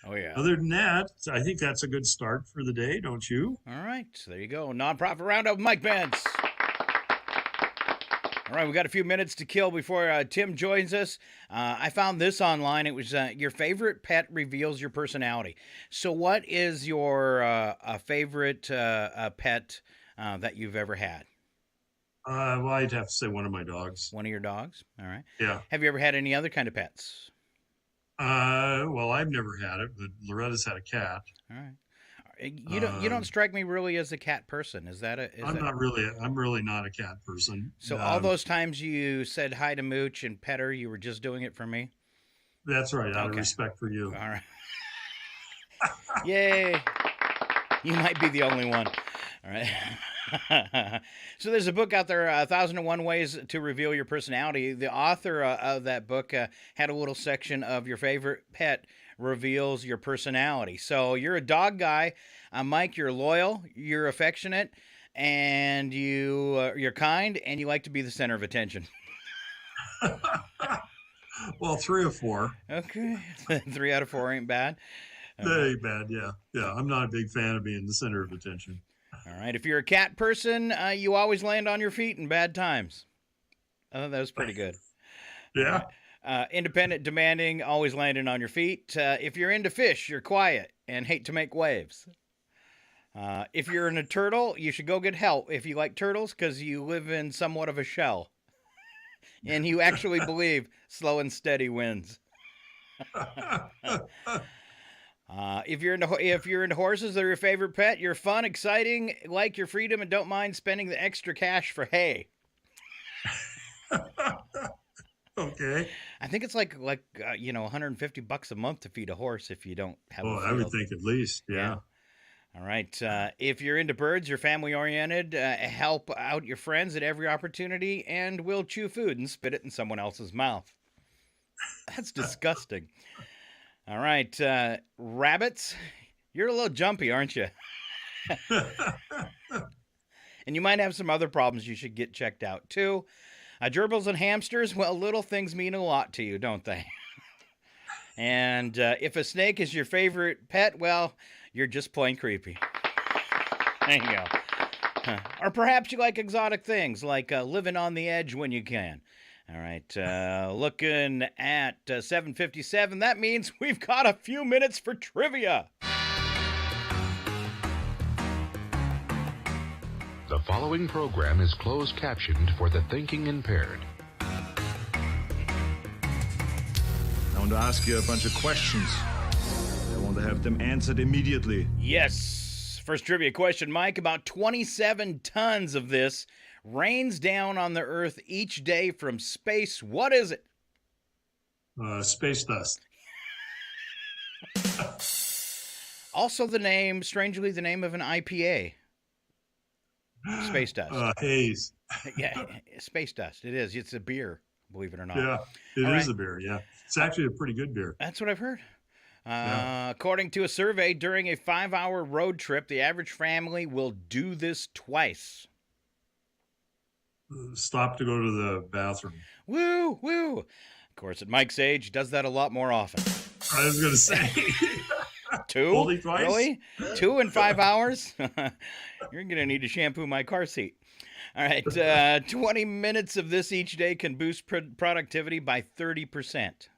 Speaker 5: oh yeah.
Speaker 6: Other than that, I think that's a good start for the day, don't you?
Speaker 5: All right, so there you go. Nonprofit Roundup, Mike Pence. All right, we got a few minutes to kill before Tim joins us. I found this online. It was your favorite pet reveals your personality. So what is your favorite pet that you've ever had?
Speaker 6: Well, I'd have to say one of my dogs.
Speaker 5: One of your dogs? All right.
Speaker 6: Yeah.
Speaker 5: Have you ever had any other kind of pets?
Speaker 6: Well, I've never had it, but Loretta's had a cat.
Speaker 5: All right. You don't strike me really as a cat person. Is that a?
Speaker 6: I'm really not a cat person.
Speaker 5: So all those times you said hi to Mooch and pet her, you were just doing it for me?
Speaker 6: That's right. Out of respect for you.
Speaker 5: All right. Yay. You might be the only one. All right. So there's a book out there, 1001 Ways to Reveal Your Personality. The author of that book had a little section of your favorite pet reveals your personality. So you're a dog guy. Mike, you're loyal, you're affectionate, and you're kind, and you like to be the center of attention.
Speaker 6: Well, 3 or 4.
Speaker 5: Okay. 3 out of 4 ain't bad.
Speaker 6: That ain't bad. Yeah. I'm not a big fan of being the center of attention.
Speaker 5: All right. If you're a cat person, you always land on your feet in bad times. I thought that was pretty good.
Speaker 6: Yeah.
Speaker 5: Independent, demanding, always landing on your feet. If you're into fish, you're quiet and hate to make waves. If you're in a turtle, you should go get help if you like turtles because you live in somewhat of a shell. And you actually believe slow and steady wins. If you're into horses, they're your favorite pet. You're fun, exciting, like your freedom, and don't mind spending the extra cash for hay.
Speaker 6: Okay.
Speaker 5: I think it's like $150 a month to feed a horse if you don't have.
Speaker 6: Oh, I would think at least. Yeah.
Speaker 5: All right. If you're into birds, you're family oriented. Help out your friends at every opportunity, and will chew food and spit it in someone else's mouth. That's disgusting. All right. Rabbits, you're a little jumpy, aren't you? And you might have some other problems you should get checked out too. Gerbils and hamsters, well, little things mean a lot to you, don't they? And if a snake is your favorite pet, well, you're just plain creepy. There you go. Or perhaps you like exotic things, like living on the edge when you can. All right, looking at 7:57. That means we've got a few minutes for trivia.
Speaker 9: The following program is closed captioned for the thinking impaired.
Speaker 10: I want to ask you a bunch of questions. I want to have them answered immediately.
Speaker 5: Yes. First trivia question, Mike. About 27 tons of this rains down on the Earth each day from space. What is it?
Speaker 6: Space dust.
Speaker 5: Also strangely, the name of an IPA. Space dust.
Speaker 6: Haze.
Speaker 5: Yeah, space dust. It is. It's a beer, believe it or not.
Speaker 6: Yeah, it is a beer. Yeah. It's actually a pretty good beer.
Speaker 5: That's what I've heard. According to a survey, during a 5-hour road trip, the average family will do this twice.
Speaker 6: Stop to go to the bathroom.
Speaker 5: Woo, woo. Of course, at Mike's age, he does that a lot more often.
Speaker 6: I was going to say.
Speaker 5: 2?
Speaker 6: Only twice?
Speaker 5: Really? 2 in 5 hours? You're going to need to shampoo my car seat. All right. 20 minutes of this each day can boost productivity by 30%.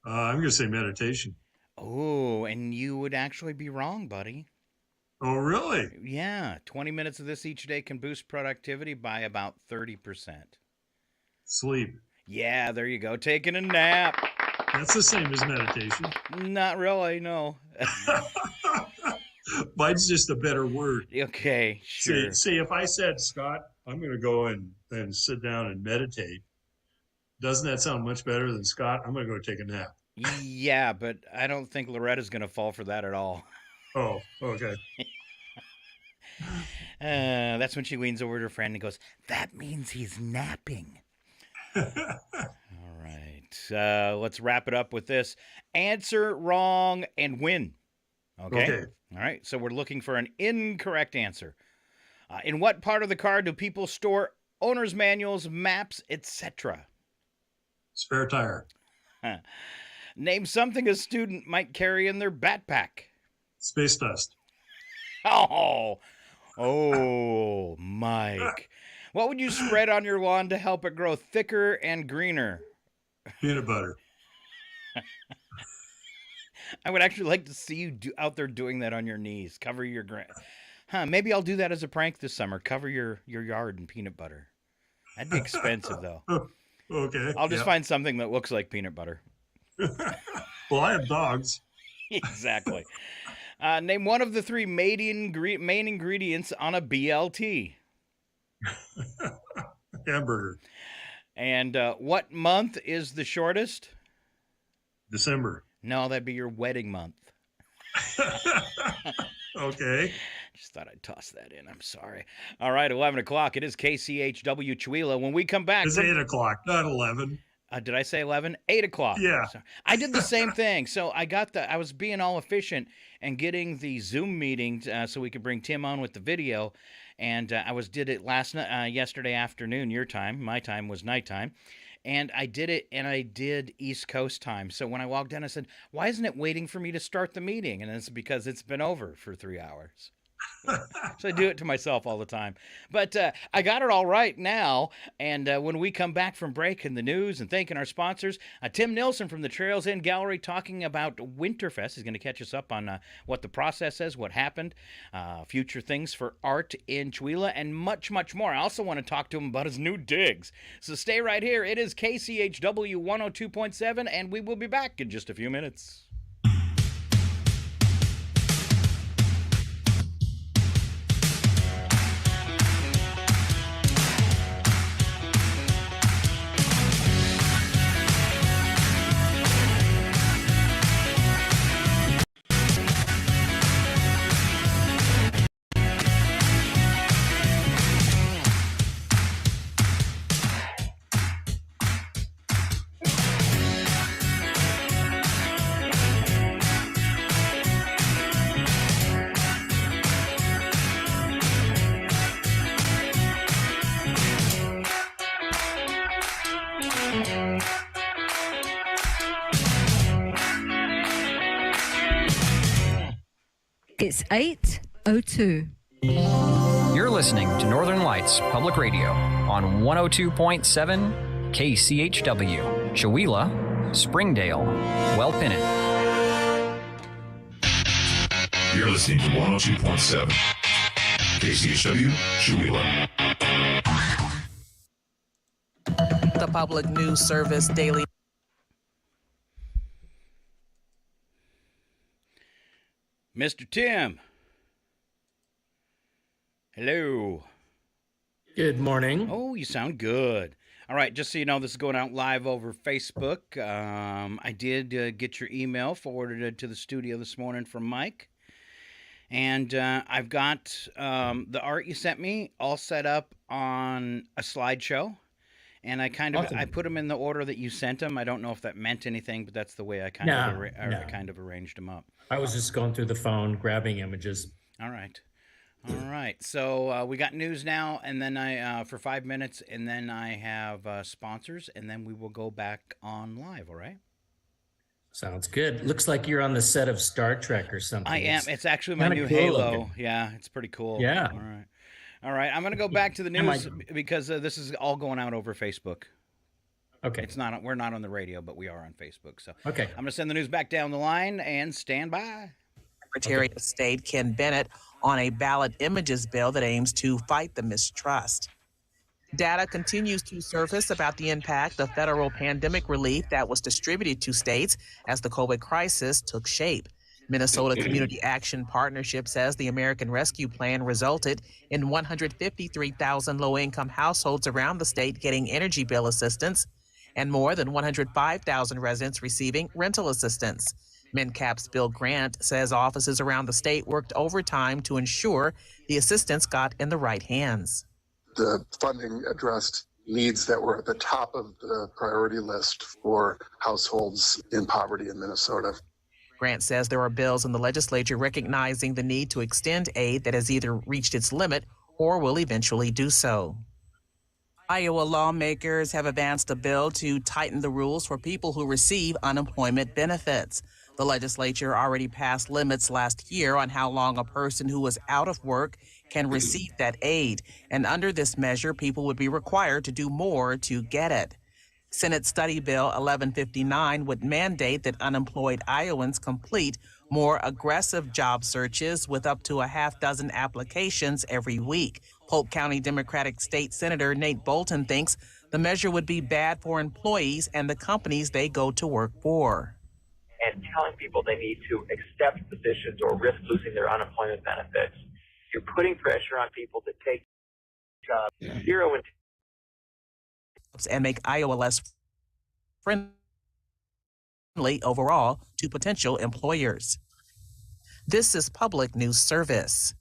Speaker 6: I'm going to say meditation.
Speaker 5: Oh, and you would actually be wrong, buddy.
Speaker 6: Oh, really?
Speaker 5: Yeah. 20 minutes of this each day can boost productivity by about 30%.
Speaker 6: Sleep.
Speaker 5: Yeah, there you go. Taking a nap.
Speaker 6: That's the same as meditation.
Speaker 5: Not really, no.
Speaker 6: Mine's just a better word.
Speaker 5: Okay, sure.
Speaker 6: See, if I said, Scott, I'm going to go and sit down and meditate, doesn't that sound much better than Scott? I'm going to go take a nap.
Speaker 5: Yeah, but I don't think Loretta's going to fall for that at all.
Speaker 6: Oh, okay.
Speaker 5: That's when she leans over to her friend and goes, that means he's napping. All right. Let's wrap it up with this. Answer wrong and win. Okay? All right. So we're looking for an incorrect answer. In what part of the car do people store owner's manuals, maps, etc.?
Speaker 6: Spare tire.
Speaker 5: Name something a student might carry in their backpack.
Speaker 6: Space dust.
Speaker 5: Oh, Mike. What would you spread on your lawn to help it grow thicker and greener?
Speaker 6: Peanut butter.
Speaker 5: I would actually like to see you out there doing that on your knees. Cover your maybe I'll do that as a prank this summer. Cover your yard in peanut butter. That'd be expensive, though.
Speaker 6: Okay.
Speaker 5: I'll just find something that looks like peanut butter.
Speaker 6: Well, I have dogs.
Speaker 5: Exactly. Name one of the 3 main ingredients on a BLT.
Speaker 6: Hamburger.
Speaker 5: And what month is the shortest?
Speaker 6: December.
Speaker 5: No, that'd be your wedding month.
Speaker 6: Okay.
Speaker 5: Just thought I'd toss that in. I'm sorry. All right, 11 o'clock. It is KCHW Chihuahua. When we come back.
Speaker 6: It's 8 o'clock, not 11.
Speaker 5: Did I say 11? 8 o'clock.
Speaker 6: Yeah.
Speaker 5: So I did the same thing. So I was being all efficient and getting the Zoom meeting so we could bring Tim on with the video. And did it yesterday afternoon, your time. My time was nighttime. And I did it, and I did East Coast time. So when I walked in, I said, why isn't it waiting for me to start the meeting? And it's because it's been over for 3 hours. So I do it to myself all the time. But I got it all right now. And when we come back from break and the news and thanking our sponsors, Tim Nilsson from the Trails End Gallery talking about Winterfest. He's going to catch us up on what the process is, what happened, future things for art in Chihuahua, and much, much more. I also want to talk to him about his new digs. So stay right here. It is KCHW 102.7, and we will be back in just a few minutes.
Speaker 11: It's 8:02.
Speaker 12: You're listening to Northern Lights Public Radio on 102.7 KCHW, Chihuahua, Springdale, Wellpinit.
Speaker 13: You're listening to 102.7 KCHW, Chihuahua.
Speaker 8: The Public News Service Daily.
Speaker 5: Mr. Tim. Hello.
Speaker 14: Good morning.
Speaker 5: Oh, you sound good. All right, just so you know, this is going out live over Facebook. I did get your email forwarded to the studio this morning from Mike. And I've got the art you sent me all set up on a slideshow. And I I put them in the order that you sent them. I don't know if that meant anything, but that's the way I kind of arranged them up.
Speaker 14: I was just going through the phone, grabbing images.
Speaker 5: All right. So we got news now, and then I for 5 minutes, and then I have sponsors, and then we will go back on live. All right.
Speaker 14: Sounds good. Looks like you're on the set of Star Trek or something.
Speaker 5: I am. It's actually my new Halo. Looking. Yeah, it's pretty cool.
Speaker 14: Yeah.
Speaker 5: All right. I'm going to go back to the news because this is all going out over Facebook.
Speaker 14: Okay.
Speaker 5: It's not. We're not on the radio, but we are on Facebook. So
Speaker 14: okay.
Speaker 5: I'm going to send the news back down the line and stand by.
Speaker 8: Secretary of State Ken Bennett on a ballot images bill that aims to fight the mistrust. Data continues to surface about the impact of federal pandemic relief that was distributed to states as the COVID crisis took shape. Minnesota Community Action Partnership says the American Rescue Plan resulted in 153,000 low-income households around the state getting energy bill assistance and more than 105,000 residents receiving rental assistance. MNCAP's Bill Grant says offices around the state worked overtime to ensure the assistance got in the right hands.
Speaker 15: The funding addressed needs that were at the top of the priority list for households in poverty in Minnesota.
Speaker 8: Grant says there are bills in the legislature recognizing the need to extend aid that has either reached its limit or will eventually do so. Iowa lawmakers have advanced a bill to tighten the rules for people who receive unemployment benefits. The legislature already passed limits last year on how long a person who is out of work can receive that aid. And under this measure, people would be required to do more to get it. Senate Study Bill 1159 would mandate that unemployed Iowans complete more aggressive job searches with up to a half dozen applications every week. Polk County Democratic State Senator Nate Bolton thinks the measure would be bad for employees and the companies they go to work for.
Speaker 16: And telling people they need to accept positions or risk losing their unemployment benefits, you're putting pressure on people to take jobs,
Speaker 8: and make Iowa less friendly overall to potential employers. This is Public News Service.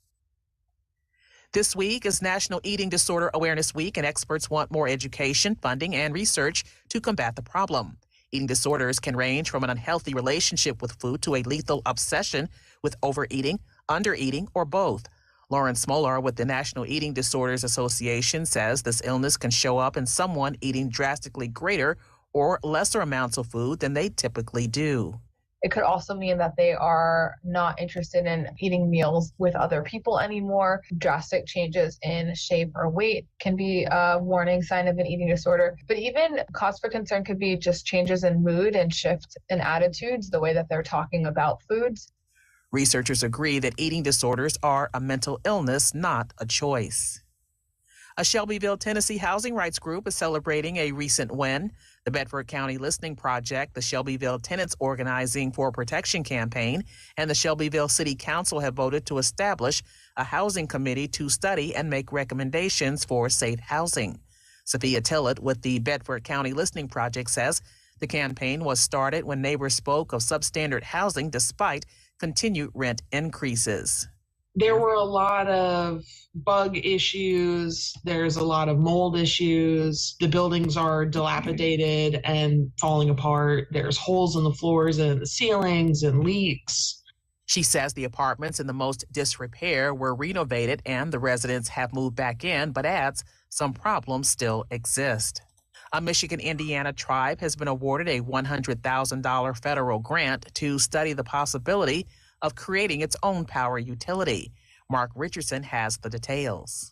Speaker 8: This week is National Eating Disorder Awareness Week, and experts want more education, funding, and research to combat the problem. Eating disorders can range from an unhealthy relationship with food to a lethal obsession with overeating, undereating, or both. Lauren Smolar with the National Eating Disorders Association says this illness can show up in someone eating drastically greater or lesser amounts of food than they typically do.
Speaker 17: It could also mean that they are not interested in eating meals with other people anymore. Drastic changes in shape or weight can be a warning sign of an eating disorder. But even cause for concern could be just changes in mood and shift in attitudes, the way that they're talking about foods.
Speaker 8: Researchers agree that eating disorders are a mental illness, not a choice. A Shelbyville, Tennessee housing rights group is celebrating a recent win. The Bedford County Listening Project, the Shelbyville Tenants Organizing for Protection campaign, and the Shelbyville City Council have voted to establish a housing committee to study and make recommendations for safe housing. Sophia Tillett with the Bedford County Listening Project says the campaign was started when neighbors spoke of substandard housing despite continued rent increases.
Speaker 18: There were a lot of bug issues. There's a lot of mold issues. The buildings are dilapidated and falling apart. There's holes in the floors and the ceilings and leaks.
Speaker 8: She says the apartments in the most disrepair were renovated and the residents have moved back in, but adds some problems still exist. A Michigan-Indiana tribe has been awarded a $100,000 federal grant to study the possibility of creating its own power utility. Mark Richardson has the details.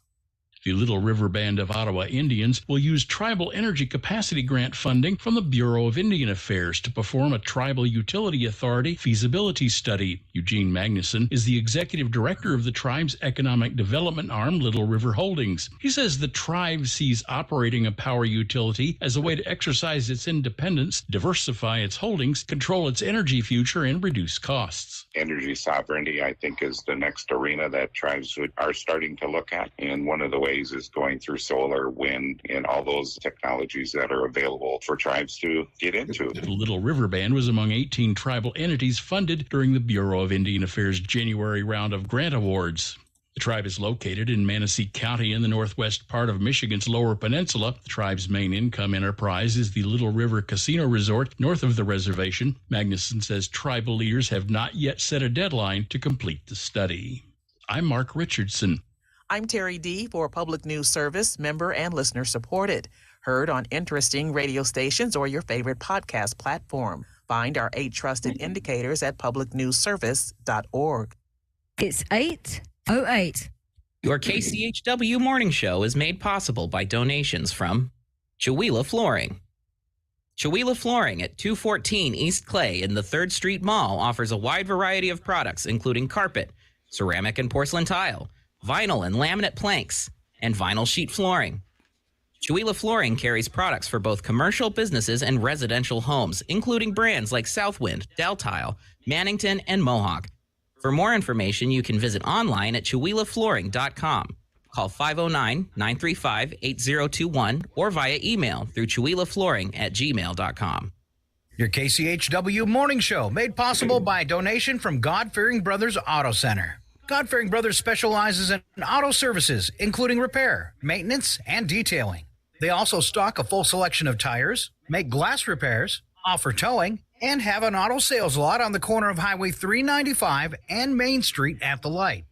Speaker 19: The Little River Band of Ottawa Indians will use Tribal Energy Capacity Grant funding from the Bureau of Indian Affairs to perform a Tribal Utility Authority feasibility study. Eugene Magnuson is the executive director of the tribe's economic development arm, Little River Holdings. He says the tribe sees operating a power utility as a way to exercise its independence, diversify its holdings, control its energy future, and reduce costs.
Speaker 20: Energy sovereignty, I think, is the next arena that tribes are starting to look at. And one of the ways is going through solar, wind, and all those technologies that are available for tribes to get into.
Speaker 19: The Little River Band was among 18 tribal entities funded during the Bureau of Indian Affairs' January round of grant awards. The tribe is located in Manistee County in the northwest part of Michigan's Lower Peninsula. The tribe's main income enterprise is the Little River Casino Resort north of the reservation. Magnuson says tribal leaders have not yet set a deadline to complete the study. I'm Mark Richardson.
Speaker 8: I'm Terry D. for Public News Service, member and listener supported. Heard on interesting radio stations or your favorite podcast platform. Find our 8 trusted indicators at publicnewsservice.org.
Speaker 11: It's 8:08.
Speaker 21: Your KCHW morning show is made possible by donations from Chewelah Flooring. Chewelah Flooring at 214 East Clay in the 3rd Street Mall offers a wide variety of products, including carpet, ceramic and porcelain tile, vinyl and laminate planks, and vinyl sheet flooring. Chewelah Flooring carries products for both commercial businesses and residential homes, including brands like Southwind, Deltile, Mannington, and Mohawk. For more information, you can visit online at ChewelahFlooring.com. Call 509-935-8021 or via email through ChewelahFlooring@gmail.com.
Speaker 22: Your KCHW morning show made possible by a donation from God-Fearing Brothers Auto Center. God-Fearing Brothers specializes in auto services, including repair, maintenance, and detailing. They also stock a full selection of tires, make glass repairs, offer towing, and have an auto sales lot on the corner of Highway 395 and Main Street at the light.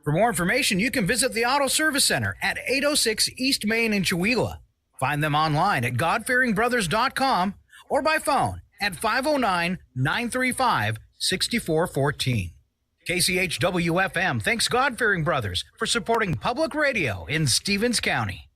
Speaker 22: For more information, you can visit the Auto Service Center at 806 East Main in Chewelah. Find them online at godfearingbrothers.com or by phone at 509-935-6414. KCHW-FM thanks God-Fearing Brothers for supporting public radio in Stevens County.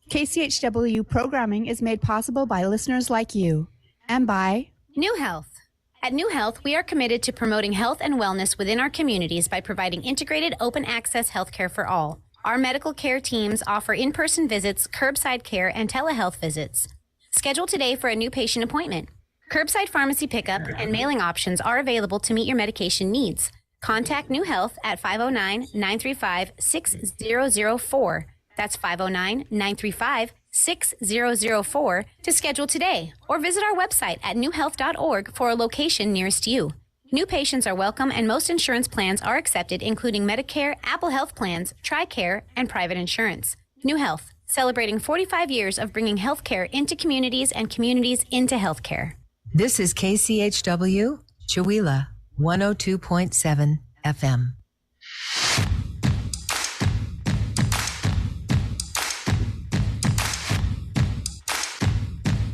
Speaker 23: KCHW programming is made possible by listeners like you and by
Speaker 24: New Health. At New Health, we are committed to promoting health and wellness within our communities by providing integrated open access healthcare for all. Our medical care teams offer in-person visits, curbside care, and telehealth visits. Schedule today for a new patient appointment. Curbside pharmacy pickup and mailing options are available to meet your medication needs. Contact New Health at 509-935-6004. That's 509-935-6004 to schedule today, or visit our website at newhealth.org for a location nearest you. New patients are welcome, and most insurance plans are accepted, including Medicare, Apple Health Plans, TRICARE, and private insurance. New Health, celebrating 45 years of bringing healthcare into communities and communities into healthcare.
Speaker 1: This is KCHW, Chewelah, 102.7 FM.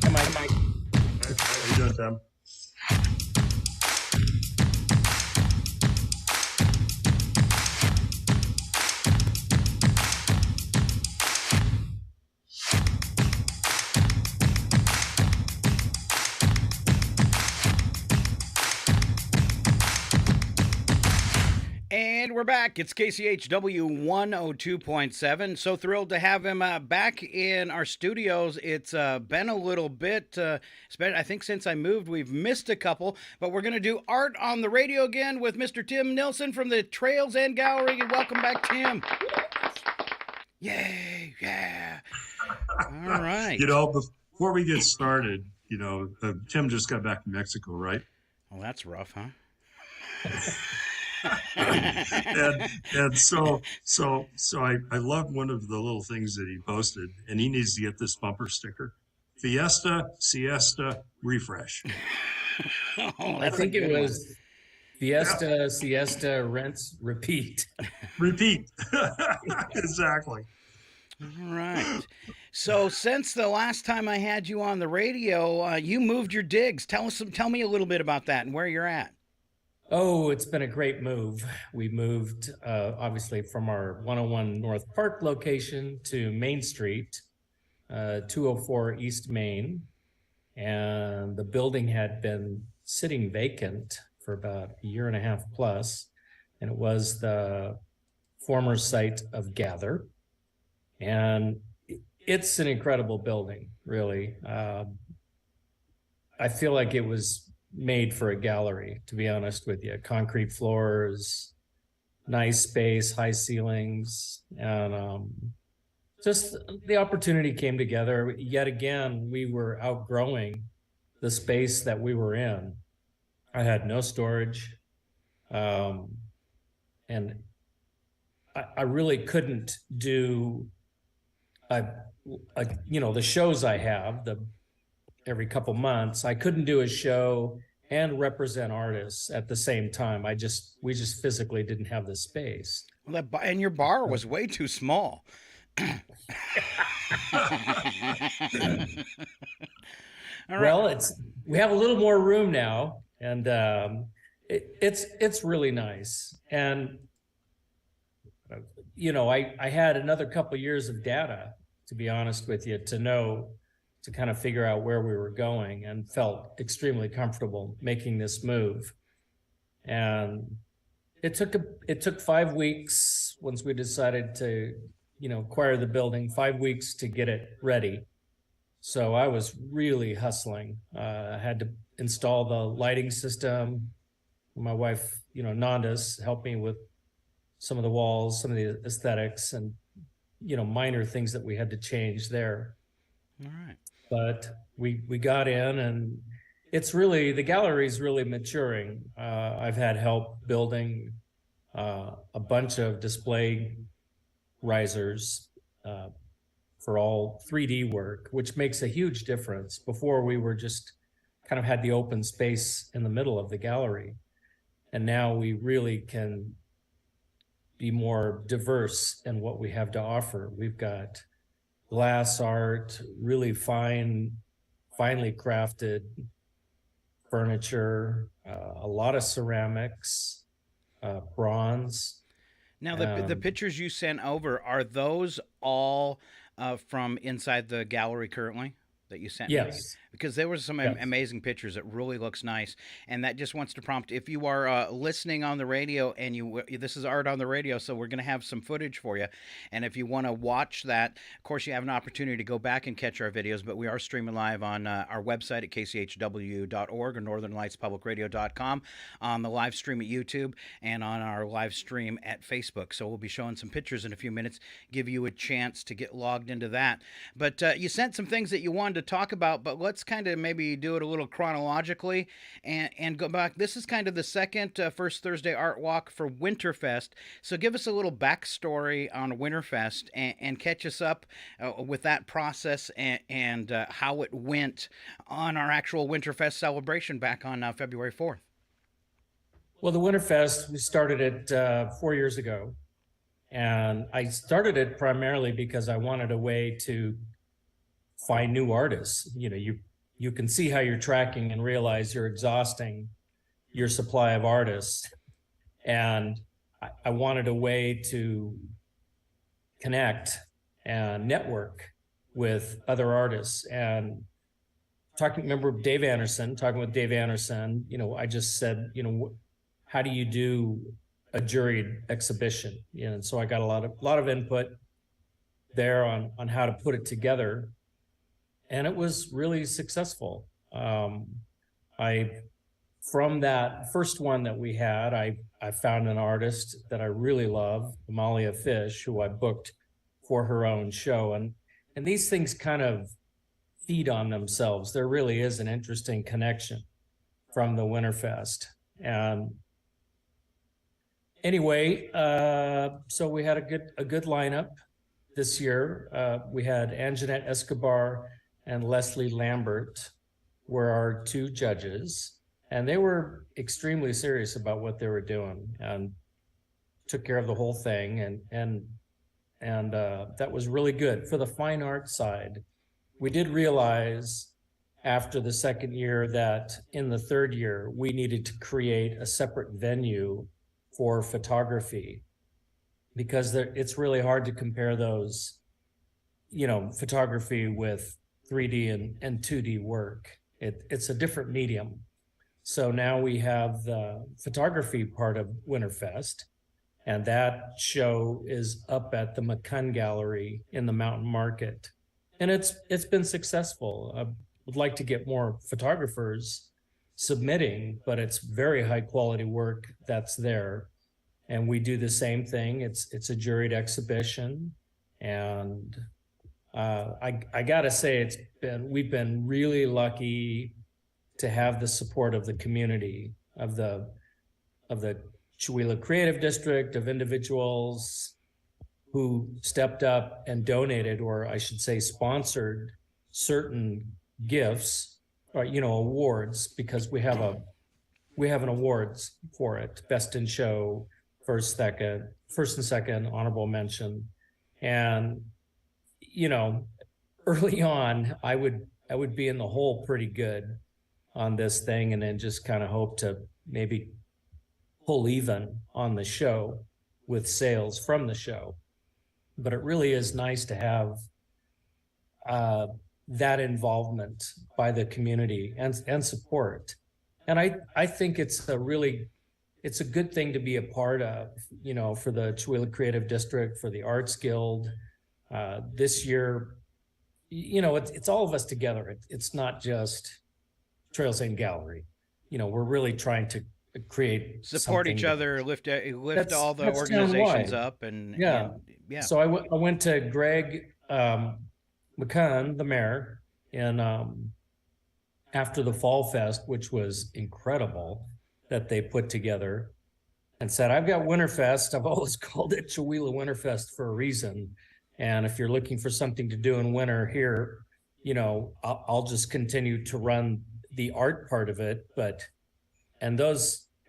Speaker 6: How you doing, Tim?
Speaker 5: And we're back. It's KCHW 102.7. So thrilled to have him back in our studios. It's been a little bit, I think since I moved, we've missed a couple, but we're going to do art on the radio again with Mr. Tim Nilsson from the Trails and Gallery. Welcome back, Tim. Yay, yeah. All right.
Speaker 6: Before we get started, Tim just got back from Mexico, right?
Speaker 5: Well, that's rough, huh?
Speaker 6: and so I love one of the little things that he posted, and he needs to get this bumper sticker: Fiesta, Siesta, Refresh.
Speaker 14: I think it was Fiesta, Siesta, Rinse, Repeat.
Speaker 6: Repeat. Exactly.
Speaker 5: All right. So since the last time I had you on the radio, you moved your digs. Tell me a little bit about that and where you're at.
Speaker 14: Oh, it's been a great move. We moved, obviously, from our 101 North Park location to Main Street, 204 East Main. And the building had been sitting vacant for about a year and a half plus. And it was the former site of Gather. And it's an incredible building, really. I feel like it was made for a gallery, to be honest with you. Concrete floors, nice space, high ceilings, and just the opportunity came together. Yet again, we were outgrowing the space that we were in. I had no storage, and I really couldn't do the shows I have every couple months. I couldn't do a show and represent artists at the same time. We just physically didn't have the space.
Speaker 5: Well, and your bar was way too small.
Speaker 14: Well, we have a little more room now, and it's really nice. And I had another couple years of data, to be honest with you, to kind of figure out where we were going, and felt extremely comfortable making this move. And it took 5 weeks once we decided to, acquire the building, 5 weeks to get it ready. So I was really hustling. I had to install the lighting system. My wife, Nanda's helped me with some of the walls, some of the aesthetics, and, minor things that we had to change there.
Speaker 5: All right.
Speaker 14: But we got in, and the gallery's really maturing. I've had help building a bunch of display risers for all 3D work, which makes a huge difference. Before, we were just kind of had the open space in the middle of the gallery. And now we really can be more diverse in what we have to offer. We've got glass art, really finely crafted furniture, a lot of ceramics, bronze.
Speaker 5: Now, the pictures you sent over, are those all from inside the gallery currently that you sent me?
Speaker 14: Yes.
Speaker 5: Because there were some amazing pictures. It really looks nice. And that just wants to prompt, if you are listening on the radio and this is art on the radio, so we're going to have some footage for you. And if you want to watch that, of course, you have an opportunity to go back and catch our videos, but we are streaming live on our website at kchw.org or northernlightspublicradio.com, on the live stream at YouTube, and on our live stream at Facebook. So we'll be showing some pictures in a few minutes, give you a chance to get logged into that. But you sent some things that you wanted to talk about, but let's kind of maybe do it a little chronologically and go back. This is kind of the second First Thursday Art Walk for Winterfest. So give us a little backstory on Winterfest and catch us up with that process and how it went on our actual Winterfest celebration back on February 4th.
Speaker 14: Well, the Winterfest, we started it 4 years ago. And I started it primarily because I wanted a way to find new artists. You know, you can see how you're tracking and realize you're exhausting your supply of artists. And I wanted a way to connect and network with other artists. And remember Dave Anderson, talking with Dave Anderson, you know, I just said, you know, how do you do a juried exhibition? You know, and so I got a lot of input there on how to put it together, and it was really successful. From that first one that we had, I found an artist that I really love, Amalia Fish, who I booked for her own show, and these things kind of feed on themselves. There really is an interesting connection from the Winterfest. And anyway, so we had a good lineup this year. We had Anjanette Escobar and Leslie Lambert were our two judges, and they were extremely serious about what they were doing and took care of the whole thing. And that was really good. For the fine art side, we did realize after the second year that in the third year, we needed to create a separate venue for photography, because it's really hard to compare those, you know, photography with 3D and 2D work. It's a different medium. So now we have the photography part of Winterfest, and that show is up at the McCunn Gallery in the Mountain Market. And it's been successful. I would like to get more photographers submitting, but it's very high quality work that's there. And we do the same thing. It's a juried exhibition, and I gotta say we've been really lucky to have the support of the community, of the Chewelah Creative District, of individuals who stepped up and donated, or I should say sponsored, certain gifts, or, you know, awards, because we have an awards for it: Best in Show, first and second, honorable mention. And, you know, early on, I would be in the hole pretty good on this thing, and then just kind of hope to maybe pull even on the show with sales from the show. But it really is nice to have that involvement by the community and support. And I think it's a good thing to be a part of, you know, for the Chewelah Creative District, for the Arts Guild. This year, you know, it's all of us together. It's not just Trails and Gallery. You know, we're really trying to
Speaker 5: support each other, lift all the organizations up, and
Speaker 14: yeah. So I went to Greg McCunn, the mayor, and after the Fall Fest, which was incredible, that they put together, and said, I've got Winterfest. I've always called it Chewelah Winterfest for a reason. And if you're looking for something to do in winter here, you know, I'll just continue to run the art part of it. And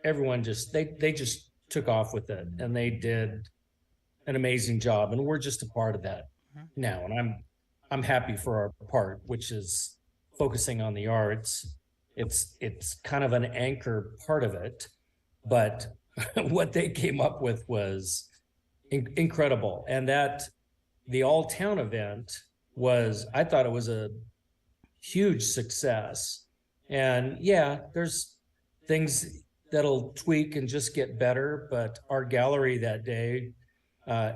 Speaker 14: everyone they just took off with it, and they did an amazing job. And we're just a part of that now. And I'm happy for our part, which is focusing on the arts. It's kind of an anchor part of it, but what they came up with was incredible. And that the all town event I thought it was a huge success. And yeah, there's things that'll tweak and just get better, but our gallery that day,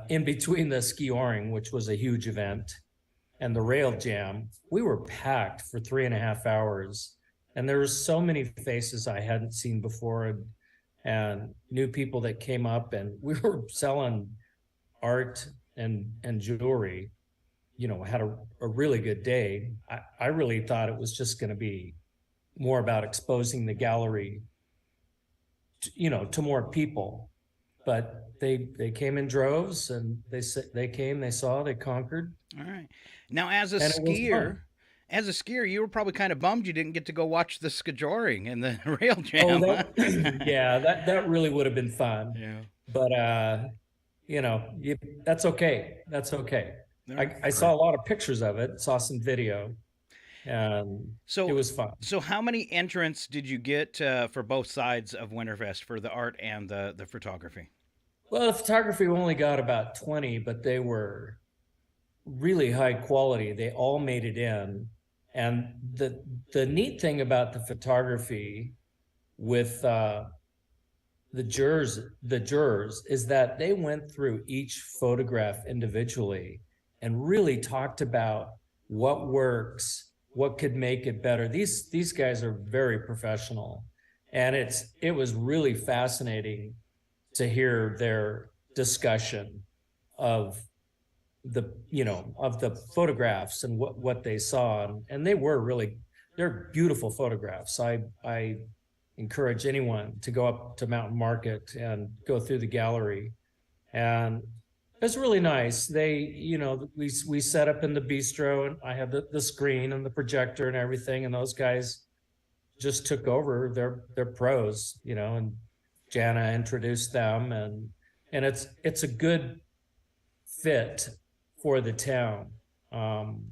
Speaker 14: in between the ski-oring, which was a huge event, and the rail jam, we were packed for 3.5 hours. And there were so many faces I hadn't seen before, and new people that came up, and we were selling art and jewelry, had a really good day. I really thought it was just going to be more about exposing the gallery, to more people. But they came in droves, and they came, they saw, they conquered.
Speaker 5: All right. Now, as a
Speaker 14: And it was
Speaker 5: skier,
Speaker 14: fun.
Speaker 5: you were probably kind of bummed you didn't get to go watch the skijoring and the rail
Speaker 14: Oh,
Speaker 5: jam.
Speaker 14: that really would have been fun.
Speaker 5: Yeah.
Speaker 14: But that's okay. That's okay.
Speaker 5: Right.
Speaker 14: I saw a lot of pictures of it, saw some video, and it was fun.
Speaker 5: So how many entrants did you get for both sides of Winterfest, for the art and the photography?
Speaker 14: Well, the photography only got about 20, but they were really high quality. They all made it in. And the neat thing about the photography with the jurors is that they went through each photograph individually and really talked about what works, what could make it better. These guys are very professional, and it was really fascinating to hear their discussion of the photographs and what they saw, and they're beautiful photographs. I encourage anyone to go up to Mountain Market and go through the gallery, and it's really nice. We set up in the bistro, and I have the screen and the projector and everything, and those guys just took over. They're pros, and Jana introduced them, and it's a good fit for the town. On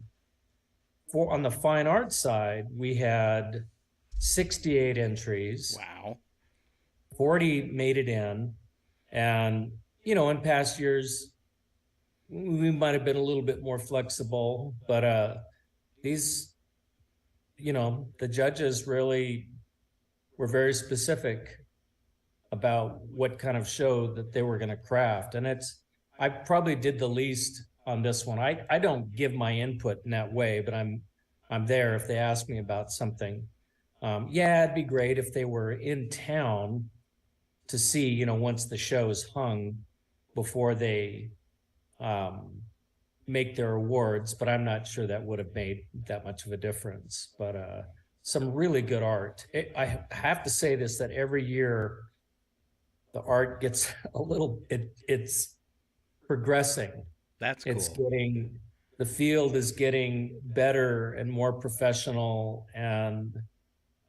Speaker 14: the fine arts side, we had 68 entries.
Speaker 5: Wow.
Speaker 14: 40 made it in, and in past years we might have been a little bit more flexible, but these, the judges really were very specific about what kind of show that they were going to craft. And I probably did the least on this one. I don't give my input in that way, but I'm there if they ask me about something. It'd be great if they were in town to see, once the show is hung, before they make their awards, but I'm not sure that would have made that much of a difference. But some really good art. I have to say this, that every year the art gets it's progressing.
Speaker 5: That's cool.
Speaker 14: The field is getting better and more professional, and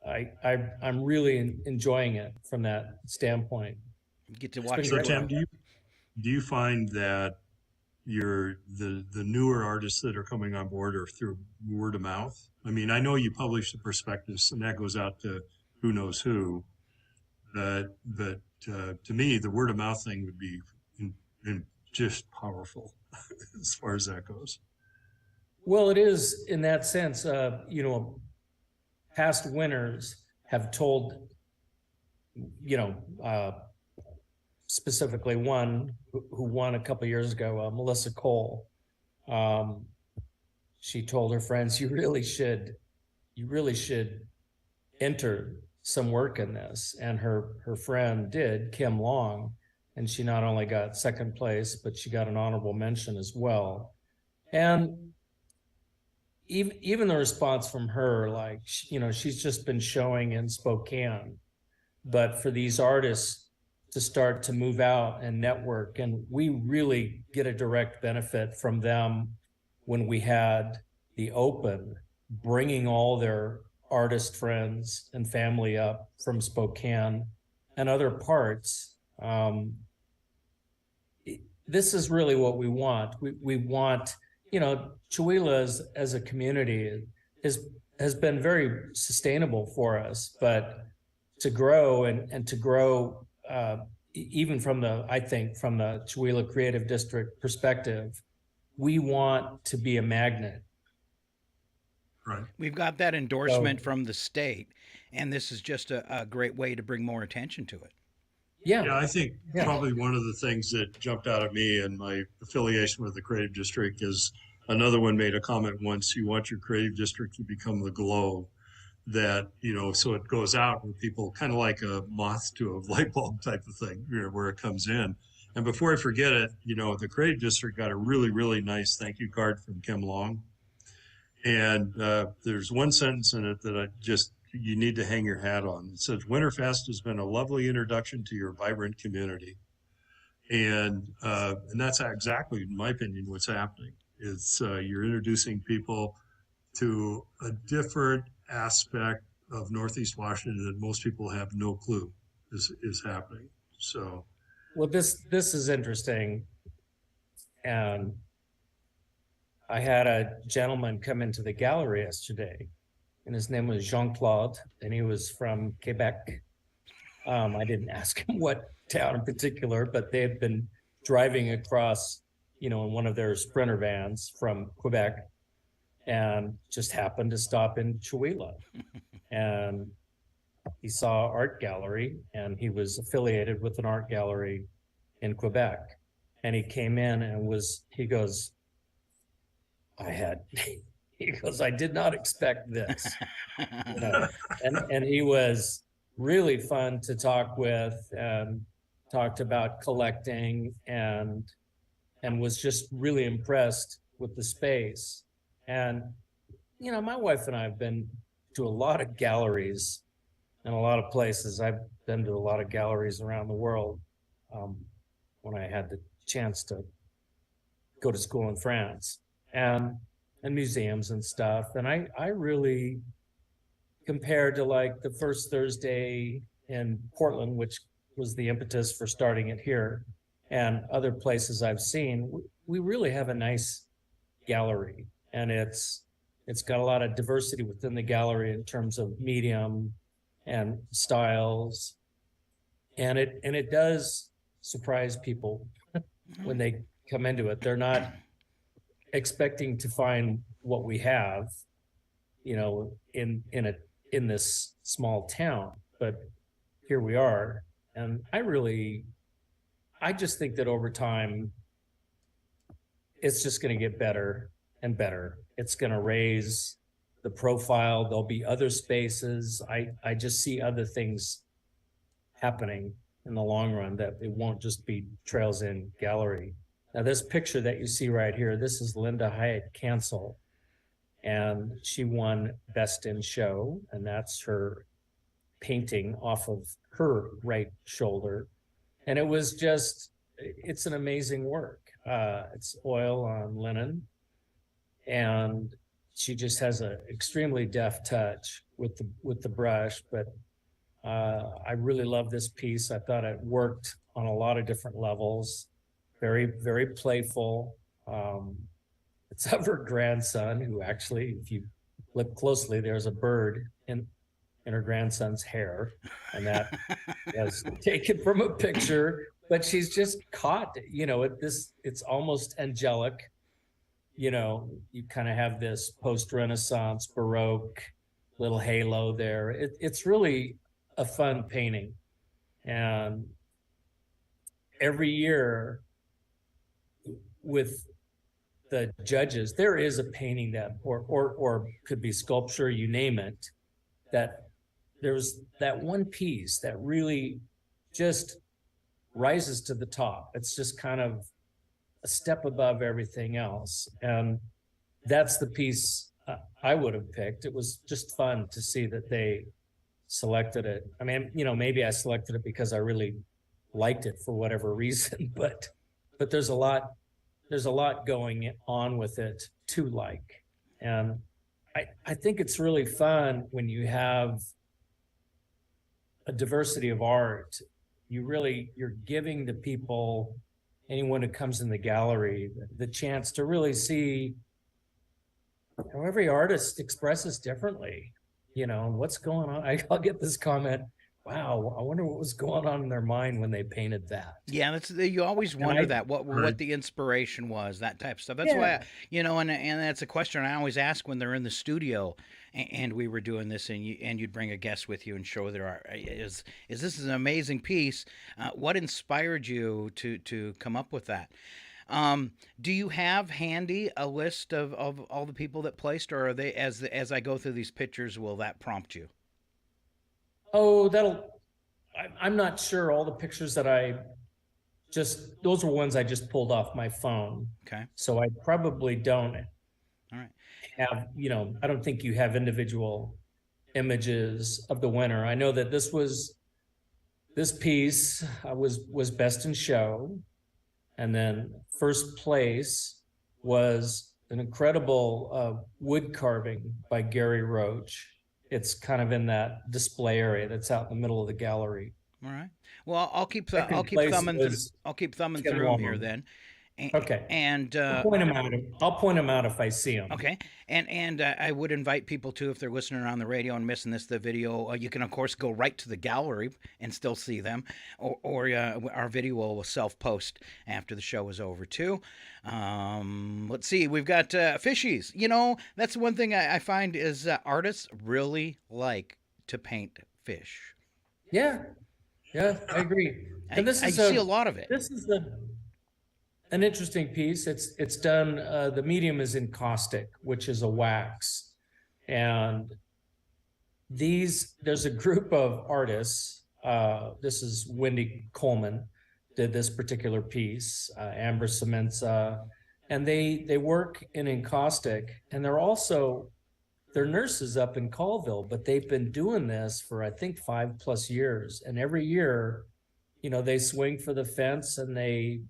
Speaker 14: I'm really enjoying it from that standpoint.
Speaker 5: You get to watch.
Speaker 6: So Tim, do you find that the newer artists that are coming on board are through word of mouth? I mean, I know you publish the prospectus, and that goes out to who knows who, but to me, the word of mouth thing would be just powerful as far as that goes.
Speaker 14: Well, it is in that sense. Past winners have told, specifically one who won a couple of years ago, Melissa Cole. She told her friends, you really should enter some work in this. And her friend did, Kim Long, and she not only got second place, but she got an honorable mention as well. And even the response from her, like, she's just been showing in Spokane, but for these artists to start to move out and network, and we really get a direct benefit from them when we had the Open, bringing all their artist friends and family up from Spokane and other parts. This is really what we want. We want, Chewelah as a community has been very sustainable for us, but to grow and to grow even from the Chewelah Creative District perspective, we want to be a magnet.
Speaker 6: Right.
Speaker 5: We've got that endorsement from the state, and this is just a great way to bring more attention to it.
Speaker 14: Yeah,
Speaker 6: I think probably one of the things that jumped out at me in my affiliation with the Creative District is another one made a comment once, you want your Creative District to become the glow that, so it goes out where people kind of like a moth to a light bulb type of thing, where it comes in. And before I forget it, the Creative District got a really, really nice thank you card from Kim Long. And there's one sentence in it that you need to hang your hat on. It says, Winterfest has been a lovely introduction to your vibrant community. And that's exactly, in my opinion, what's happening. It's you're introducing people to a different aspect of Northeast Washington that most people have no clue is happening. So,
Speaker 14: well, this is interesting. And I had a gentleman come into the gallery yesterday, and his name was Jean-Claude, and he was from Quebec. I didn't ask him what town in particular, but they had been driving across, in one of their Sprinter vans from Quebec, and just happened to stop in Chewelah. And he saw art gallery, and he was affiliated with an art gallery in Quebec. And he came in and he goes, I did not expect this. And he was really fun to talk with, and talked about collecting, and was just really impressed with the space. And, my wife and I have been to a lot of galleries in a lot of places. I've been to a lot of galleries around the world when I had the chance to go to school in France, and museums and stuff. And I really, compared to like the first Thursday in Portland, which was the impetus for starting it here, and other places I've seen, we really have a nice gallery. And it's got a lot of diversity within the gallery in terms of medium and styles. And it does surprise people when they come into it. They're not expecting to find what we have, in this small town, but here we are. And I just think that over time, it's just going to get better and better. It's going to raise the profile. There'll be other spaces. I just see other things happening in the long run, that it won't just be Trails Inn Gallery. Now, this picture that you see right here, this is Linda Hyatt Cancel, and she won Best in Show, and that's her painting off of her right shoulder. And it's an amazing work. It's oil on linen, and she just has an extremely deft touch with the brush. But I really love this piece. I thought it worked on a lot of different levels. Very, very playful. It's of her grandson, who actually, if you look closely, there's a bird in her grandson's hair, and that was taken from a picture. But she's just caught, it's almost angelic. You kind of have this post-Renaissance Baroque little halo there. It's really a fun painting. And every year with the judges, there is a painting that, or could be sculpture, you name it, that there's that one piece that really just rises to the top. It's just kind of a step above everything else. And that's the piece I would have picked. It was just fun to see that they selected it. I mean, maybe I selected it because I really liked it for whatever reason, but there's a lot going on with it to like. And I think it's really fun when you have a diversity of art. You're giving the people, anyone who comes in the gallery, the chance to really see how every artist expresses differently, what's going on. I'll get this comment, wow, I wonder what was going on in their mind when they painted that.
Speaker 5: Yeah, you always wonder what the inspiration was, that type of stuff. That's why, and that's a question I always ask when they're in the studio and we were doing this, and you'd bring a guest with you and show their art. Is this an amazing piece? What inspired you to come up with that? Do you have handy a list of all the people that placed, or are they, as I go through these pictures, will that prompt you?
Speaker 14: Oh, I'm not sure all the pictures that I just those were ones I just pulled off my phone.
Speaker 5: Okay.
Speaker 14: So I probably don't
Speaker 5: All right.
Speaker 14: have, I don't think you have individual images of the winner. I know that this piece was best in show, and then first place was an incredible wood carving by Gary Roach. It's kind of in that display area that's out in the middle of the gallery.
Speaker 5: All right. Well, I'll keep thumbing through them here then.
Speaker 14: Okay.
Speaker 5: And
Speaker 14: I'll point them out if I see them.
Speaker 5: Okay. And I would invite people to, if they're listening on the radio and missing the video, you can of course go right to the gallery and still see them, or our video will self-post after the show is over too. Let's see. We've got fishies. That's one thing I find is artists really like to paint fish.
Speaker 14: Yeah, I agree. And
Speaker 5: I see a lot of it.
Speaker 14: This is an interesting piece. It's done. The medium is encaustic, which is a wax, and there's a group of artists. This is Wendy Coleman did this particular piece. Amber Semenza, and they work in encaustic, and they're nurses up in Colville, but they've been doing this for I think 5+ years, and every year, they swing for the fence and they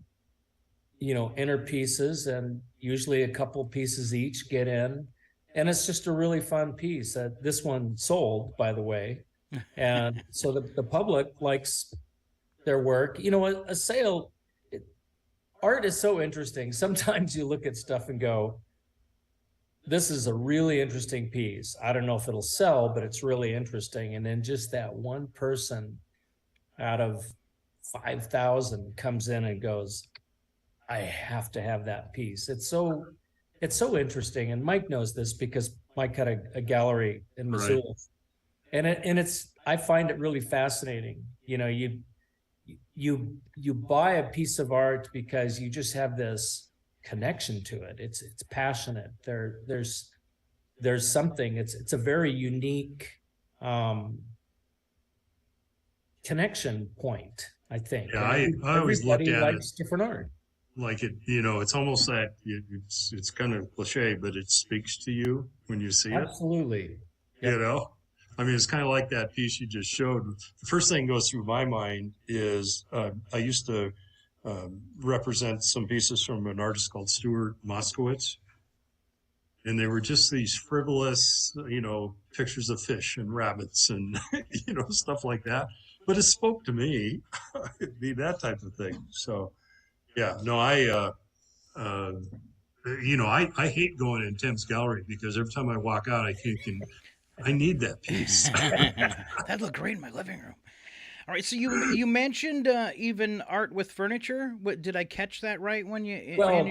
Speaker 14: enter pieces, and usually a couple pieces each get in, and it's just a really fun piece. This one sold, by the way, and so the public likes their work. A sale, art is so interesting. Sometimes you look at stuff and go, this is a really interesting piece. I don't know if it'll sell, but it's really interesting. And then just that one person out of 5,000 comes in and goes, I have to have that piece. It's so interesting. And Mike knows this because Mike had a gallery in Missoula. Right. And I find it really fascinating. You buy a piece of art because you just have this connection to it. It's passionate. There's something. It's a very unique connection point, I think.
Speaker 6: Yeah, I always look at
Speaker 14: likes different art.
Speaker 6: Like it's almost that it's kind of cliche, but it speaks to you when you see it.
Speaker 14: Absolutely.
Speaker 6: Yep. It's kind of like that piece you just showed. The first thing that goes through my mind is I used to represent some pieces from an artist called Stuart Moskowitz. And they were just these frivolous, pictures of fish and rabbits and, stuff like that. But it spoke to me. It'd be that type of thing. So, yeah, no, I hate going in Tim's gallery because every time I walk out, I think I need that piece.
Speaker 5: That'd look great in my living room. All right, so you mentioned even art with furniture. Did I catch that right when in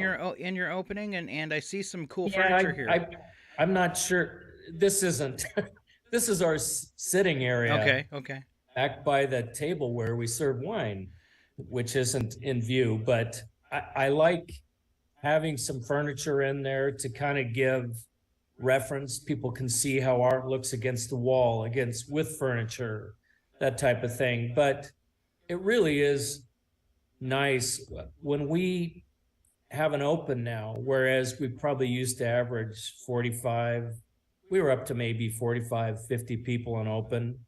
Speaker 5: your opening? And I see some cool furniture here.
Speaker 14: I'm not sure. This isn't. This is our sitting area.
Speaker 5: Okay.
Speaker 14: Back by the table where we serve wine, which isn't in view. But I like having some furniture in there to kind of give reference. People can see how art looks against the wall, with furniture, that type of thing. But it really is nice when we have an open now, whereas we probably used to average 45, we were up to maybe 45, 50 people in open.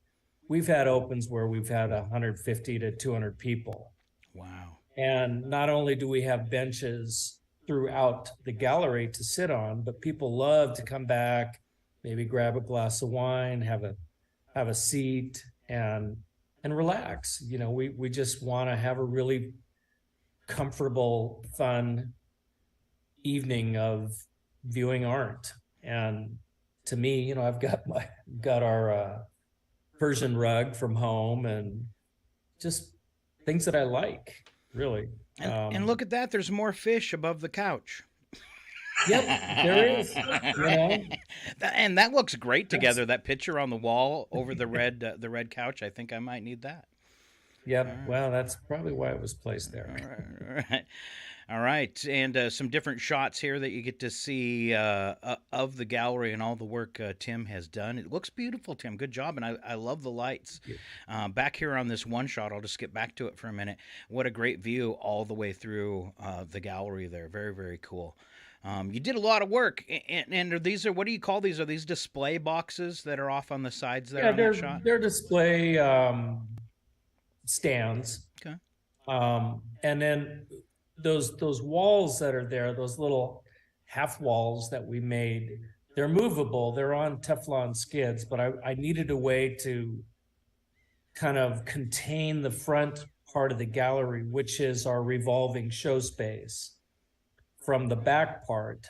Speaker 14: We've had opens where we've had 150 to 200 people.
Speaker 5: Wow.
Speaker 14: And not only do we have benches throughout the gallery to sit on, but people love to come back, maybe grab a glass of wine, have a seat, and relax. We just want to have a really comfortable, fun evening of viewing art. And to me, I've got our Persian rug from home and just things that I like, really.
Speaker 5: And look at that, there's more fish above the couch.
Speaker 14: Yep, there is.
Speaker 5: And that looks great together. That picture on the wall over the red couch. I think I might need that.
Speaker 14: Yep. Right. Well, that's probably why it was placed there.
Speaker 5: All right, and some different shots here that you get to see of the gallery and all the work Tim has done. It looks beautiful, Tim. Good job, and I love the lights. Back here on this one shot, I'll just get back to it for a minute. What a great view all the way through the gallery there. Very, very cool. You did a lot of work, and what do you call these? Are these display boxes that are off on the sides there on that shot?
Speaker 14: They're display stands.
Speaker 5: Okay.
Speaker 14: And then those walls that are there, those little half walls that we made, they're movable. They're on Teflon skids, but I needed a way to kind of contain the front part of the gallery, which is our revolving show space, from the back part,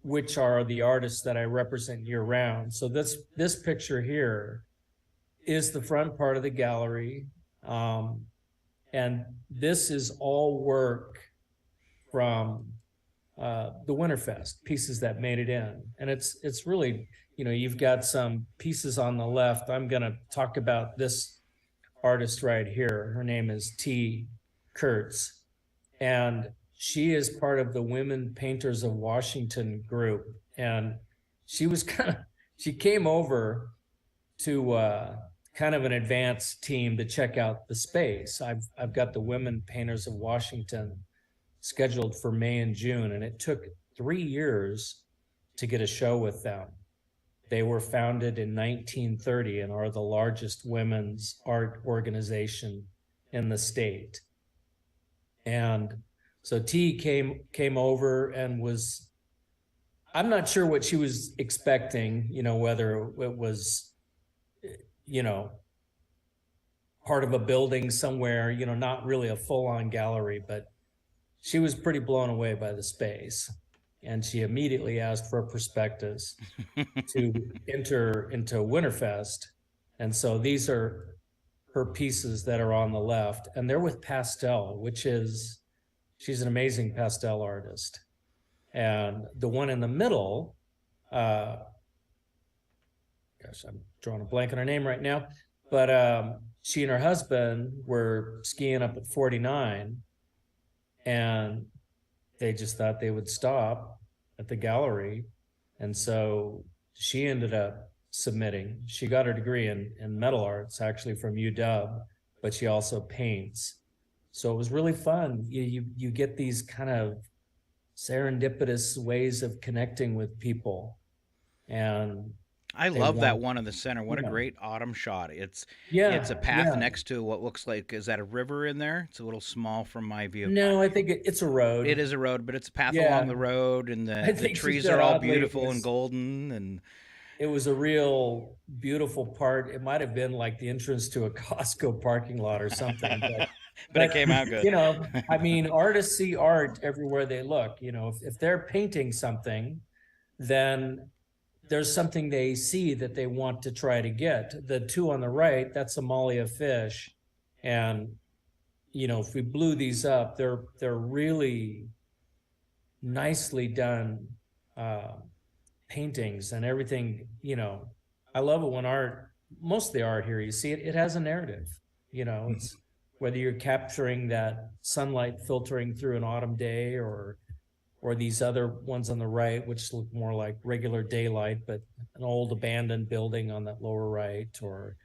Speaker 14: which are the artists that I represent year round. So this picture here is the front part of the gallery. And this is all work from the Winterfest, pieces that made it in. And it's really, you've got some pieces on the left. I'm gonna talk about this artist right here. Her name is T. Kurtz. And she is part of the Women Painters of Washington group. And she came over to kind of an advanced team to check out the space. I've got the Women Painters of Washington scheduled for May and June, and it took 3 years to get a show with them. They were founded in 1930 and are the largest women's art organization in the state. And so T came over and I'm not sure what she was expecting, whether it was, part of a building somewhere, not really a full-on gallery, but she was pretty blown away by the space. And she immediately asked for a prospectus to enter into Winterfest. And so these are her pieces that are on the left, and they're with pastel, she's an amazing pastel artist. And the one in the middle, I'm drawing a blank on her name right now, but she and her husband were skiing up at 49, and they just thought they would stop at the gallery. And so she ended up submitting. She got her degree in metal arts, actually from UW, but she also paints. So it was really fun. You get these kind of serendipitous ways of connecting with people. And
Speaker 5: I love that one in the center. What a great autumn shot. It's a path next to what looks like, is that a river in there? It's a little small from my view.
Speaker 14: No, I think it's a road.
Speaker 5: It is a road, but it's a path along the road, and the trees are all beautiful and golden. And
Speaker 14: it was a real beautiful part. It might have been like the entrance to a Costco parking lot or something.
Speaker 5: But it came out good.
Speaker 14: Artists see art everywhere they look. If they're painting something, then there's something they see that they want to try to get. The two on the right, that's Amalia fish. And, if we blew these up, they're really nicely done paintings and everything. I love it when most of the art here, you see it has a narrative. It's whether you're capturing that sunlight filtering through an autumn day or these other ones on the right, which look more like regular daylight, but an old abandoned building on that lower right, or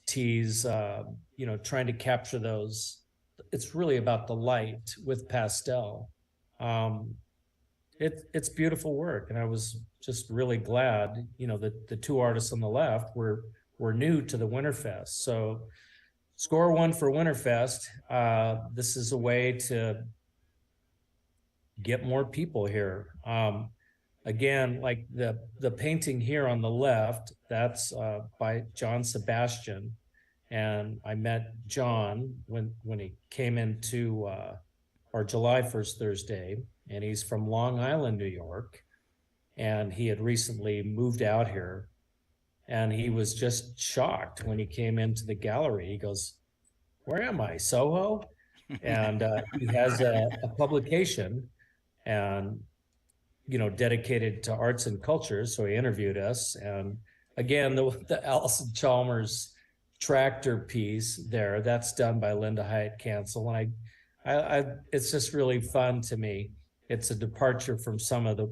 Speaker 14: T's, trying to capture those. It's really about the light with pastel. It's beautiful work. And I was just really glad, that the two artists on the left were new to the Winterfest. So score one for Winterfest. This is a way to get more people here. Again, like the painting here on the left, that's by John Sebastian. And I met John when he came into our July 1st Thursday, and he's from Long Island, New York. And he had recently moved out here. And he was just shocked when he came into the gallery. He goes, "Where am I, Soho?" And he has a publication and dedicated to arts and culture. So he interviewed us. And again, the Allison Chalmers tractor piece there, that's done by Linda Hyatt Cancel. And it's just really fun to me. It's a departure from some of the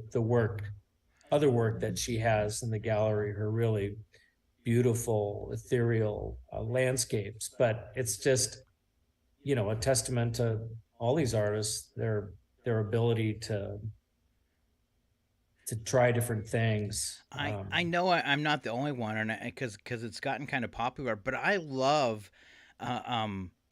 Speaker 14: other work that she has in the gallery, her really beautiful, ethereal landscapes. But it's just, a testament to all these artists, their ability to try different things.
Speaker 5: I know I'm not the only one, and because it's gotten kind of popular, but I love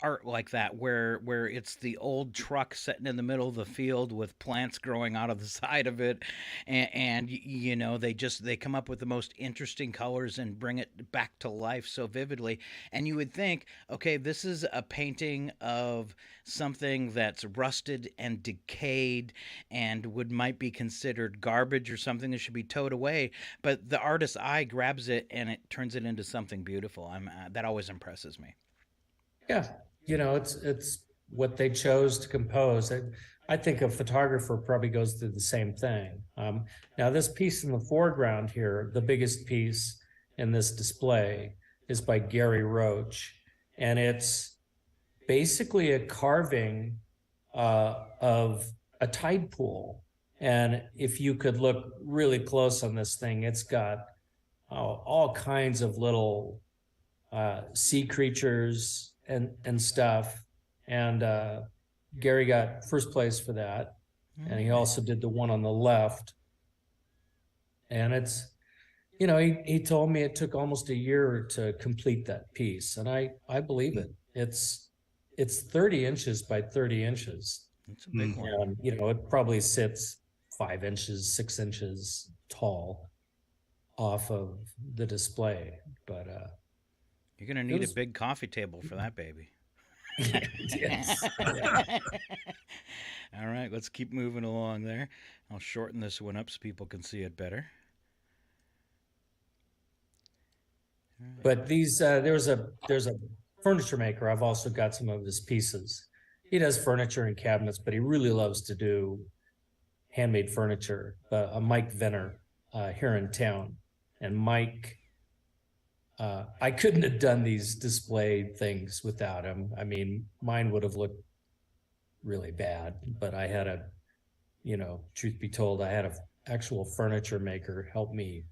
Speaker 5: art like that where it's the old truck sitting in the middle of the field with plants growing out of the side of it, and they come up with the most interesting colors and bring it back to life so vividly. And you would think, okay, this is a painting of something that's rusted and decayed and might be considered garbage or something that should be towed away, but the artist's eye grabs it and it turns it into something beautiful. That always impresses me.
Speaker 14: Yeah, it's what they chose to compose. I think a photographer probably goes through the same thing. Now, this piece in the foreground here, the biggest piece in this display, is by Gary Roach, and it's basically a carving of a tide pool. And if you could look really close on this thing, it's got all kinds of little sea creatures and stuff. And Gary got first place for that. And he also did the one on the left. And it's, he told me it took almost a year to complete that piece. And I believe it. It's 30 inches by 30 inches.
Speaker 5: It's a big one.
Speaker 14: And, it probably sits 5 inches, 6 inches tall off of the display. But
Speaker 5: you're going to need a big coffee table for that baby.
Speaker 14: Yes.
Speaker 5: All right, let's keep moving along there. I'll shorten this one up so people can see it better.
Speaker 14: But these there's a furniture maker. I've also got some of his pieces. He does furniture and cabinets, but he really loves to do handmade furniture. A Mike Venner here in town, and Mike. I couldn't have done these display things without him. I mean, mine would have looked really bad, but I had truth be told, I had an actual furniture maker help me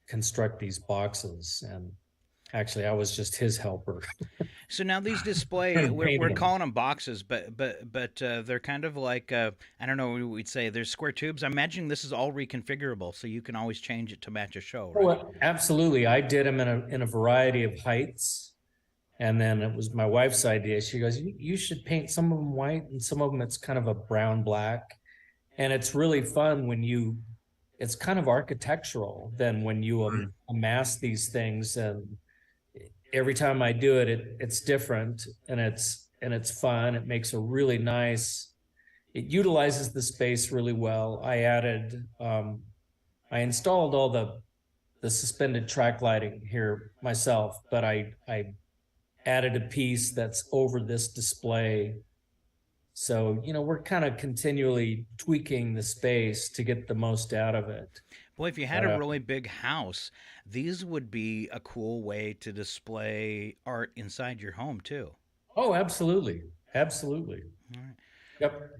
Speaker 14: construct these boxes. And actually, I was just his helper.
Speaker 5: So now these display, we're calling them boxes, but they're kind of like, I don't know what we'd say. There's square tubes. I'm imagining this is all reconfigurable, so you can always change it to match a show, right?
Speaker 14: Well, absolutely. I did them in a variety of heights. And then it was my wife's idea. She goes, you should paint some of them white and some of them it's kind of a brown black. And it's really fun when it's kind of architectural then when you amass these things. And every time I do it, it's different and it's fun. It makes a really nice, it utilizes the space really well. I installed all the suspended track lighting here myself, but I added a piece that's over this display. So, we're kind of continually tweaking the space to get the most out of it.
Speaker 5: Boy, if you had a really big house, these would be a cool way to display art inside your home, too.
Speaker 14: Oh, absolutely. Absolutely.
Speaker 5: All right.
Speaker 14: Yep.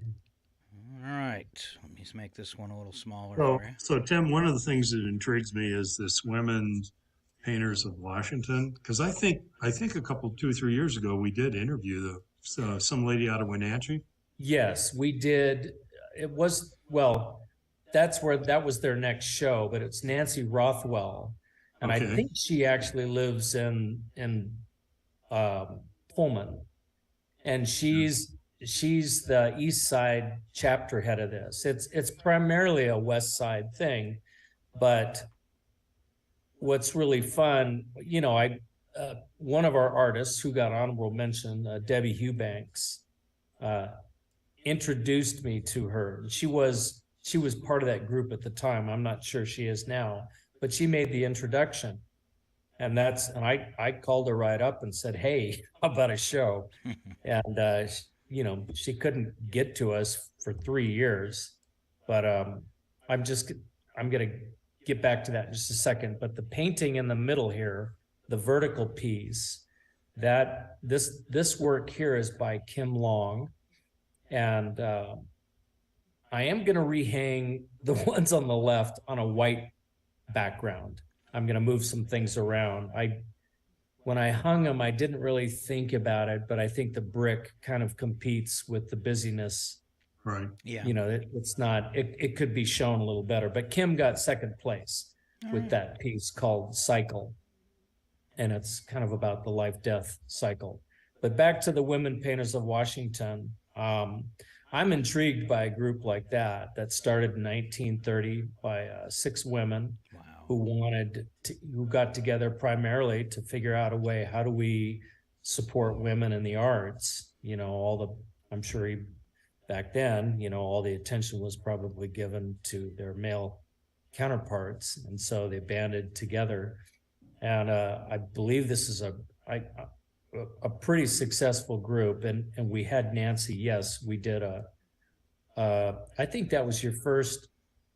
Speaker 5: All right. Let me just make this one a little smaller for you.
Speaker 6: So, Tim, one of the things that intrigues me is this Women's Painters of Washington, because I think a couple, 2 or 3 years ago, we did interview some lady out of Wenatchee.
Speaker 14: Yes, we did. It was, that was their next show, but it's Nancy Rothwell. And I think she actually lives in Pullman. And she's the East Side chapter head of this. It's primarily a West Side thing, but what's really fun, one of our artists who got honorable mention, Debbie Hughbanks, introduced me to her. She was part of that group at the time. I'm not sure she is now, but she made the introduction. And I called her right up and said, hey, how about a show? And, she couldn't get to us for 3 years, but I'm going to get back to that in just a second. But the painting in the middle here, the vertical piece, this work here is by Kim Long. And I am going to rehang the ones on the left on a white background. I'm going to move some things around. When I hung them, I didn't really think about it, but I think the brick kind of competes with the busyness.
Speaker 6: Right.
Speaker 5: Yeah.
Speaker 14: You know, it's not, it could be shown a little better, but Kim got second place with that piece called Cycle. And it's kind of about the life-death cycle. But back to the Women Painters of Washington. I'm intrigued by a group like that started in 1930 by 6 women who got together primarily to figure out a way, how do we support women in the arts? You know, I'm sure back then, you know, all the attention was probably given to their male counterparts. And so they banded together. And I believe this is a pretty successful group. And we had Nancy. Yes, we did I think that was your first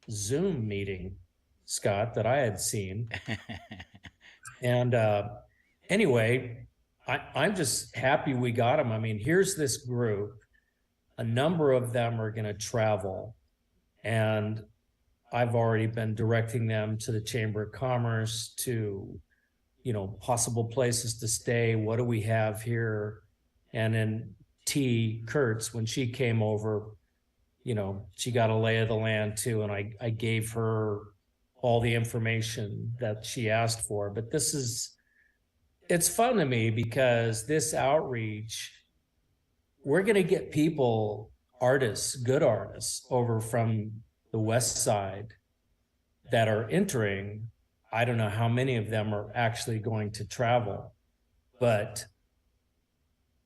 Speaker 14: Zoom meeting, Scott, that I had seen. And anyway, I'm just happy we got them. I mean, here's this group. A number of them are going to travel. And I've already been directing them to the Chamber of Commerce, to, you know, possible places to stay. What do we have here? And then T. Kurtz, when she came over, you know, she got a lay of the land too. And I gave her all the information that she asked for. But it's fun to me because this outreach, we're going to get people, artists, good artists over from the West Side that are entering. I don't know how many of them are actually going to travel, but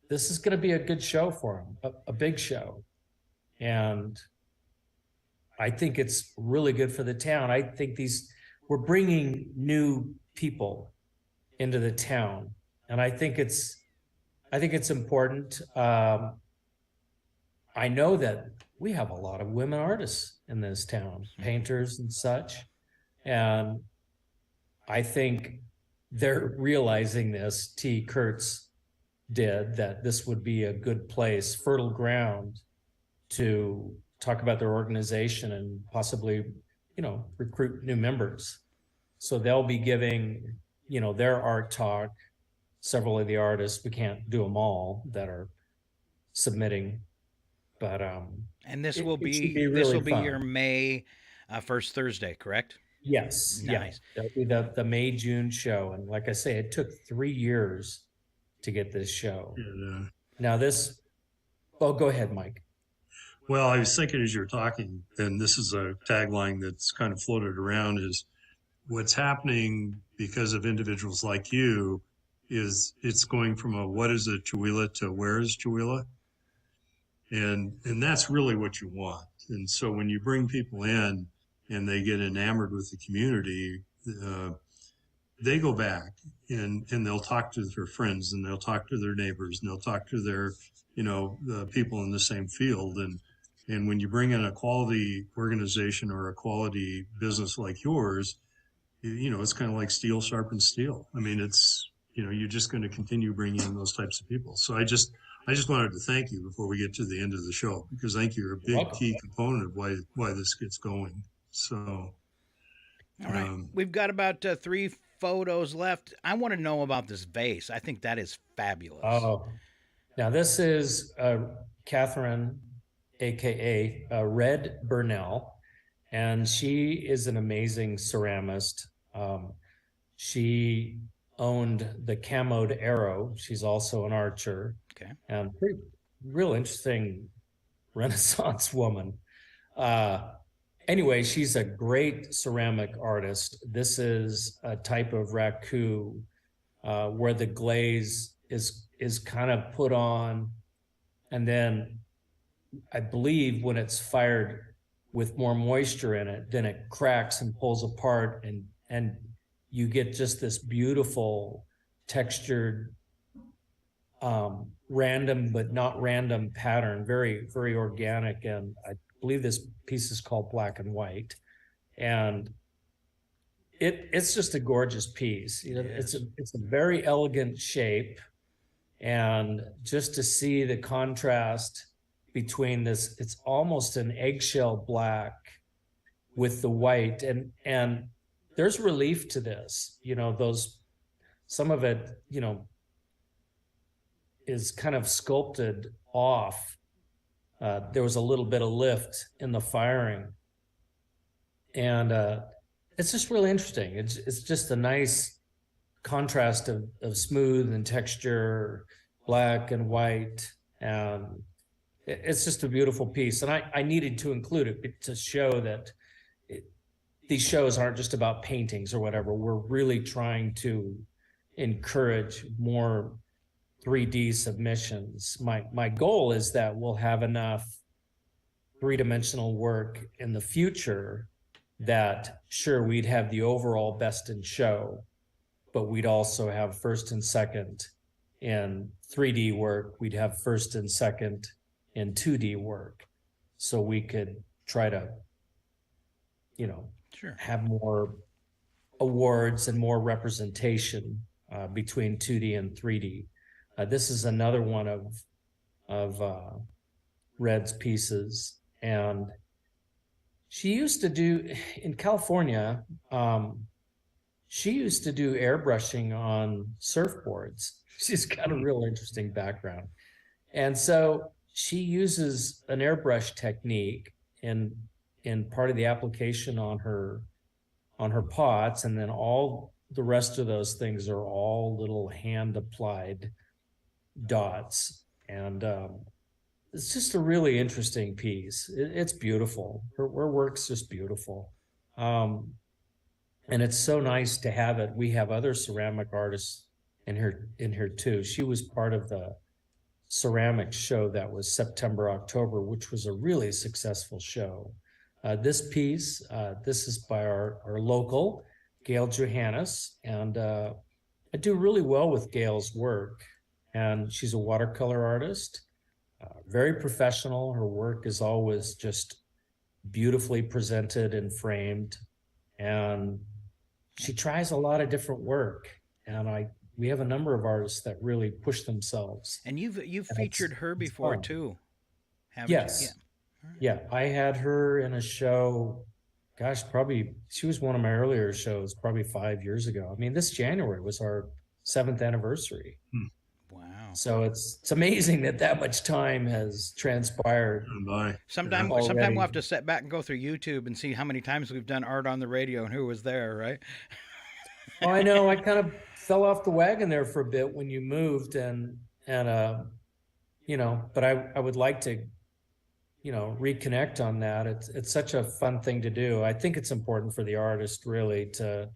Speaker 14: this is going to be a good show for them, a big show. And I think it's really good for the town. I think we're bringing new people into the town. And I think it's important. I know that we have a lot of women artists in this town, painters and such. And I think they're realizing this, T. Kurtz did, that this would be a good place, fertile ground to talk about their organization and possibly, you know, recruit new members. So they'll be giving, you know, their art talk. Several of the artists, we can't do them all that are submitting, but
Speaker 5: and this will be your May first Thursday, correct?
Speaker 14: Yes.
Speaker 5: Nice.
Speaker 14: Yeah. That'll be the May-June show. And like I say, it took 3 years to get this show.
Speaker 6: Yeah.
Speaker 14: Now go ahead, Mike.
Speaker 6: Well, I was thinking as you're talking, and this is a tagline that's kind of floated around, is what's happening because of individuals like you is it's going from a what is a Chihuahua to where is Chihuahua? And that's really what you want. And so when you bring people in and they get enamored with the community, they go back and they'll talk to their friends and they'll talk to their neighbors and they'll talk to their, you know, people in the same field. And when you bring in a quality organization or a quality business like yours, you know, it's kind of like steel sharpens steel. I mean, it's, you know, you're just going to continue bringing in those types of people. So I just wanted to thank you before we get to the end of the show, because I think you're a big key component of why this gets going. So,
Speaker 5: all right, we've got about 3 photos left. I want to know about this vase. I think that is fabulous.
Speaker 14: Oh, now this is Catherine, aka Red Burnell, and she is an amazing ceramist. She owned the Camoed Arrow. She's also an archer.
Speaker 5: Okay.
Speaker 14: And real interesting Renaissance woman. Anyway, she's a great ceramic artist. This is a type of raku where the glaze is kind of put on, and then I believe when it's fired with more moisture in it, then it cracks and pulls apart, and you get just this beautiful textured, random but not random pattern, very, very organic. And I believe this piece is called Black and White. And it's just a gorgeous piece. You know, it's a very elegant shape. And just to see the contrast between this. It's almost an eggshell black with the white, and there's relief to this. Some of it, is kind of sculpted off. There was a little bit of lift in the firing, and it's just really interesting. It's just a nice contrast of smooth and texture, black and white, and it's just a beautiful piece. And I needed to include it to show that these shows aren't just about paintings or whatever. We're really trying to encourage more 3D submissions. My goal is that we'll have enough three-dimensional work in the future that, sure, we'd have the overall best in show, but we'd also have first and second in 3D work. We'd have first and second in 2D work. So we could try to,
Speaker 5: Sure.
Speaker 14: have more awards and more representation between 2D and 3D. This is another one of Red's pieces, and she used to do in California. She used to do airbrushing on surfboards. She's got a real interesting background, and so she uses an airbrush technique in part of the application on her pots, and then all the rest of those things are all little hand applied dots, and it's just a really interesting piece. It's beautiful. Her work's just beautiful, and it's so nice to have it. We have other ceramic artists in here too. She was part of the ceramic show that was September, October, which was a really successful show. This piece, this is by our local, Gail Johannes, and I do really well with Gail's work. And she's a watercolor artist, very professional. Her work is always just beautifully presented and framed. And she tries a lot of different work. And we have a number of artists that really push themselves.
Speaker 5: And you've featured her before too, haven't
Speaker 14: yes.
Speaker 5: you?
Speaker 14: Yeah, I had her in a show, gosh, probably, she was one of my earlier shows, probably 5 years ago. I mean, this January was our 7th anniversary.
Speaker 5: Wow.
Speaker 14: So it's amazing that much time has transpired.
Speaker 5: Sometime we'll have to sit back and go through YouTube and see how many times we've done art on the radio and who was there, right?
Speaker 14: Oh, I know. I kind of fell off the wagon there for a bit when you moved, and but I would like to, reconnect on that. It's such a fun thing to do. I think it's important for the artist really to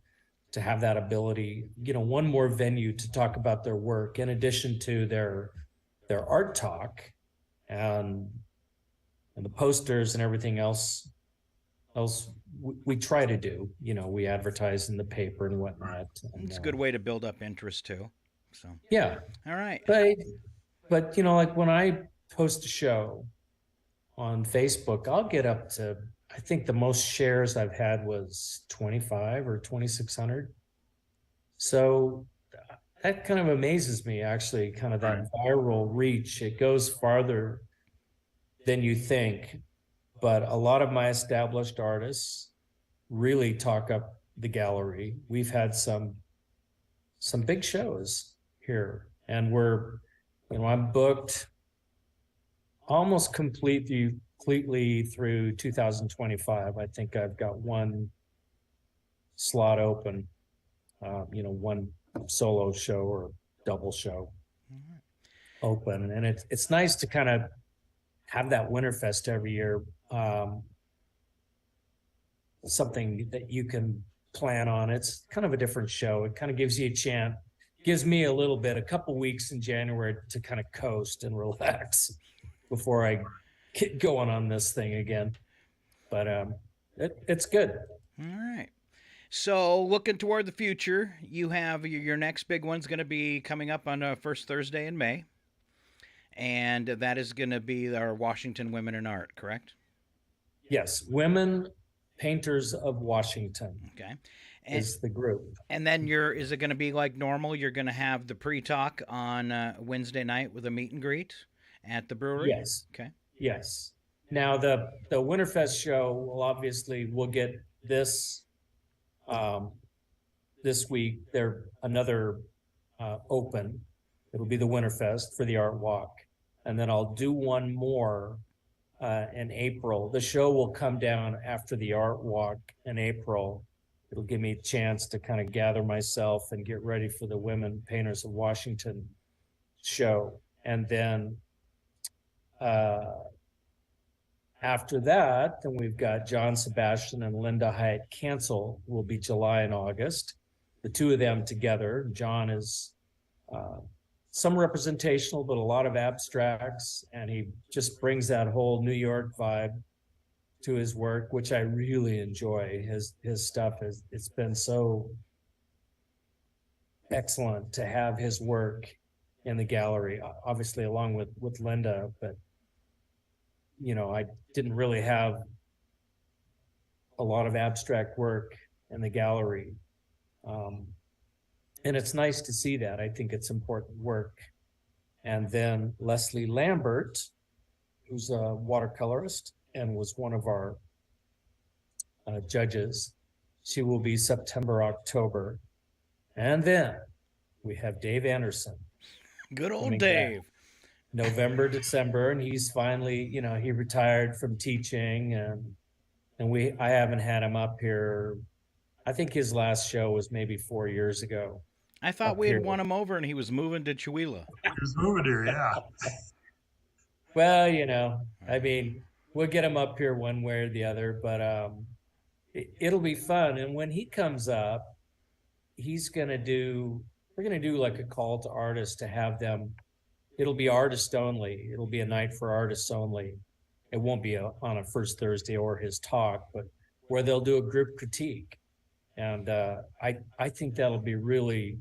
Speaker 14: have that ability, one more venue to talk about their work in addition to their art talk and the posters and everything else we try to do. We advertise in the paper and whatnot.
Speaker 5: It's a good way to build up interest too. So
Speaker 14: yeah.
Speaker 5: All right.
Speaker 14: But like when I post a show on Facebook, I'll get up to, I think the most shares I've had was 25 or 2,600. So that kind of amazes me, actually, kind of that viral reach. It goes farther than you think. But a lot of my established artists really talk up the gallery. We've had some big shows here, and I'm booked almost completely through 2025. I think I've got one slot open, one solo show or double show open. And it's nice to kind of have that Winterfest every year. Something that you can plan on. It's kind of a different show. It kind of gives you a chance, gives me a couple weeks in January to kind of coast and relax before I get going on this thing again. But it's good.
Speaker 5: All right. So looking toward the future, you have your next big one's going to be coming up on first Thursday in May. And that is going to be our Washington Women in Art, correct?
Speaker 14: Yes. Women Painters of Washington.
Speaker 5: Okay.
Speaker 14: Is the group.
Speaker 5: And then is it going to be like normal? You're going to have the pre-talk on Wednesday night with a meet and greet at the brewery?
Speaker 14: Yes.
Speaker 5: Okay.
Speaker 14: Yes. Now the Winterfest show will obviously we'll get this this week. There another open. It'll be the Winterfest for the Art Walk, and then I'll do one more in April. The show will come down after the Art Walk in April. It'll give me a chance to kind of gather myself and get ready for the Women Painters of Washington show. And then after that, then we've got John Sebastian and Linda Hyatt Cancel will be July and August. The two of them together. John is some representational, but a lot of abstracts, and he just brings that whole New York vibe to his work, which I really enjoy. His stuff it's been so excellent to have his work in the gallery, obviously along with Linda, but you know, I didn't really have a lot of abstract work in the gallery. And it's nice to see that. I think it's important work. And then Leslie Lambert, who's a watercolorist and was one of our judges, she will be September, October. And then we have Dave Anderson.
Speaker 5: Good old Dave.
Speaker 14: November, December, and he's finally, you know, he retired from teaching, and I haven't had him up here. I think his last show was maybe 4 years ago.
Speaker 5: I thought we had won him over and he was moving to Chewelah.
Speaker 6: He was moving here, yeah.
Speaker 14: Well, you know, I mean, we'll get him up here one way or the other, but it'll be fun. And when he comes up, we're gonna do like a call to artists to have them. It'll be artist only. It'll be a night for artists only. It won't be on a first Thursday or his talk, but where they'll do a group critique. And I think that'll be really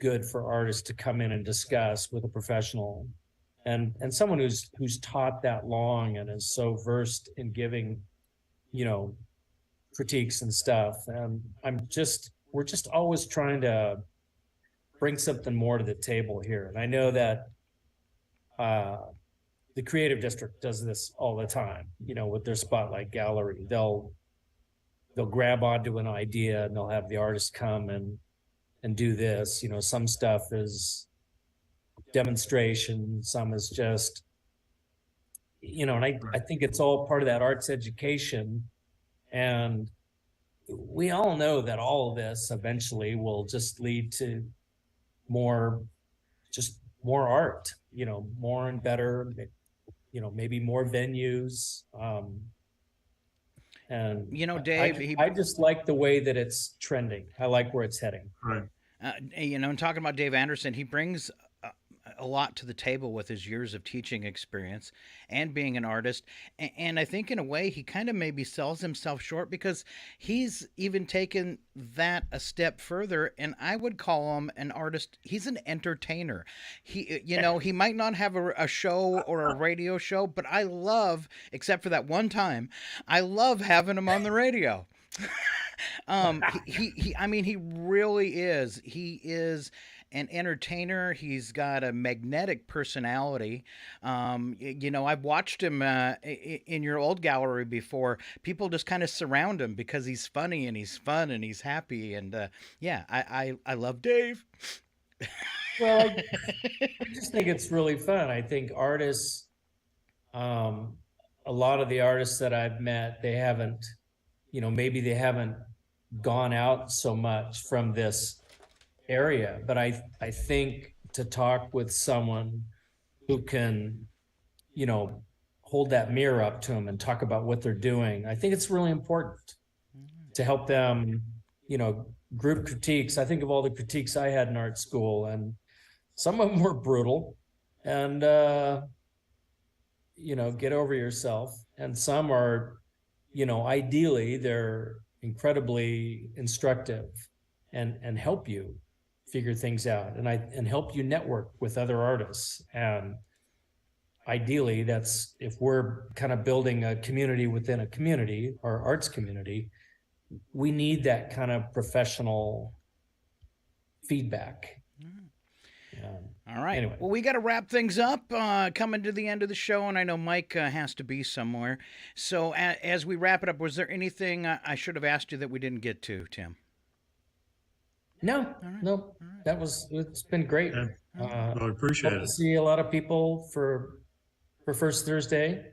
Speaker 14: good for artists to come in and discuss with a professional and someone who's taught that long and is so versed in giving, you know, critiques and stuff. And we're just always trying to bring something more to the table here. And I know that the Creative District does this all the time, you know, with their Spotlight Gallery. They'll grab onto an idea and they'll have the artist come and do this. You know, some stuff is demonstration, some is just, you know, and I think it's all part of that arts education. And we all know that all of this eventually will just lead to more art, you know, more and better, you know, maybe more venues. And
Speaker 5: you know, Dave,
Speaker 14: I just like the way that it's trending. I like where it's heading.
Speaker 6: Right.
Speaker 5: You know, and talking about Dave Anderson, he brings a lot to the table with his years of teaching experience and being an artist. And I think in a way he kind of maybe sells himself short because he's even taken that a step further. And I would call him an artist. He's an entertainer. He, you know, he might not have a show or a radio show, but I love, except for that one time, I love having him on the radio. I mean, he really is. He is an entertainer. He's got a magnetic personality. You know, I've watched him in your old gallery before. People just kind of surround him because he's funny and he's fun and he's happy. And yeah, I love Dave.
Speaker 14: Well, I just think it's really fun. I think artists, a lot of the artists that I've met, they haven't, you know, maybe they haven't gone out so much from this area, but I think to talk with someone who can, you know, hold that mirror up to them and talk about what they're doing, I think it's really important to help them, you know, group critiques. I think of all the critiques I had in art school, and some of them were brutal and, you know, get over yourself. And some are, you know, ideally they're incredibly instructive and help you figure things out and help you network with other artists. And ideally that's, if we're kind of building a community within a community, our arts community, we need that kind of professional feedback.
Speaker 5: All right.
Speaker 14: Anyway.
Speaker 5: Well, we got to wrap things up, coming to the end of the show, and I know Mike has to be somewhere. So as we wrap it up, was there anything I should have asked you that we didn't get to, Tim?
Speaker 14: No, no, it's been great.
Speaker 6: I appreciate
Speaker 14: hope
Speaker 6: it.
Speaker 14: to see a lot of people for First Thursday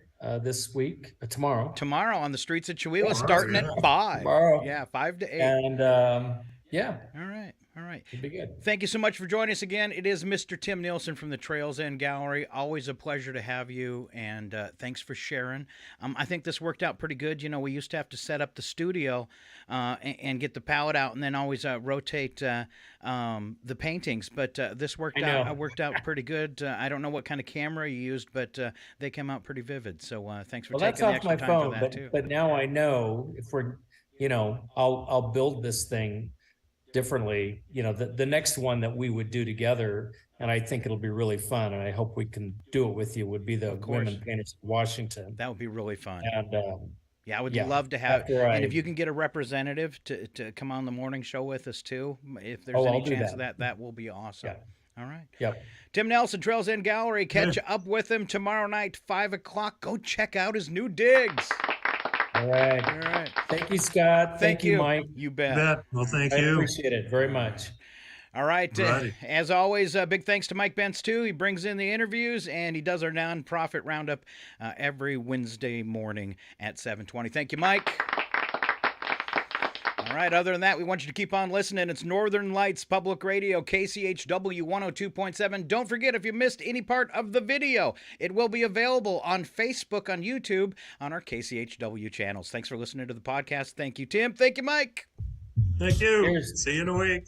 Speaker 14: this week, tomorrow.
Speaker 5: Tomorrow on the streets of Chihuahua, starting at 5.
Speaker 14: Tomorrow.
Speaker 5: Yeah, 5 to 8.
Speaker 14: And yeah.
Speaker 5: All right. All right.
Speaker 14: It'll be good.
Speaker 5: Thank you so much for joining us again. It is Mr. Tim Nielsen from the Trails End Gallery. Always a pleasure to have you, and thanks for sharing. I think this worked out pretty good. You know, we used to have to set up the studio and get the palette out, and then always rotate the paintings. But this worked out pretty good. I don't know what kind of camera you used, but they came out pretty vivid. So thanks for taking the extra time for that too.
Speaker 14: But now I know if we're, I'll build this thing differently, the next one that we would do together, and I think it'll be really fun, and I hope we can do it with you, would be the Women Painters of Washington.
Speaker 5: That would be really fun.
Speaker 14: And
Speaker 5: I would love to have, and if you can get a representative to come on the morning show with us too, if there's any chance of that will be awesome.
Speaker 14: Yeah.
Speaker 5: All right.
Speaker 14: Yep.
Speaker 5: Tim Nelson, Trails End Gallery. Catch up with him tomorrow night, 5 o'clock. Go check out his new digs.
Speaker 14: All right.
Speaker 5: All right.
Speaker 14: Thank you, Scott. Thank you, Mike.
Speaker 5: You bet.
Speaker 6: Well, thank
Speaker 14: I
Speaker 6: you.
Speaker 14: appreciate it very much.
Speaker 5: All right. As always, big thanks to Mike Bentz, too. He brings in the interviews, and he does our nonprofit roundup every Wednesday morning at 7:20. Thank you, Mike. All right. Other than that, we want you to keep on listening. It's Northern Lights Public Radio, KCHW 102.7. Don't forget, if you missed any part of the video, it will be available on Facebook, on YouTube, on our KCHW channels. Thanks for listening to the podcast. Thank you, Tim. Thank you, Mike.
Speaker 6: Thank you.
Speaker 14: Cheers.
Speaker 6: See you in a week.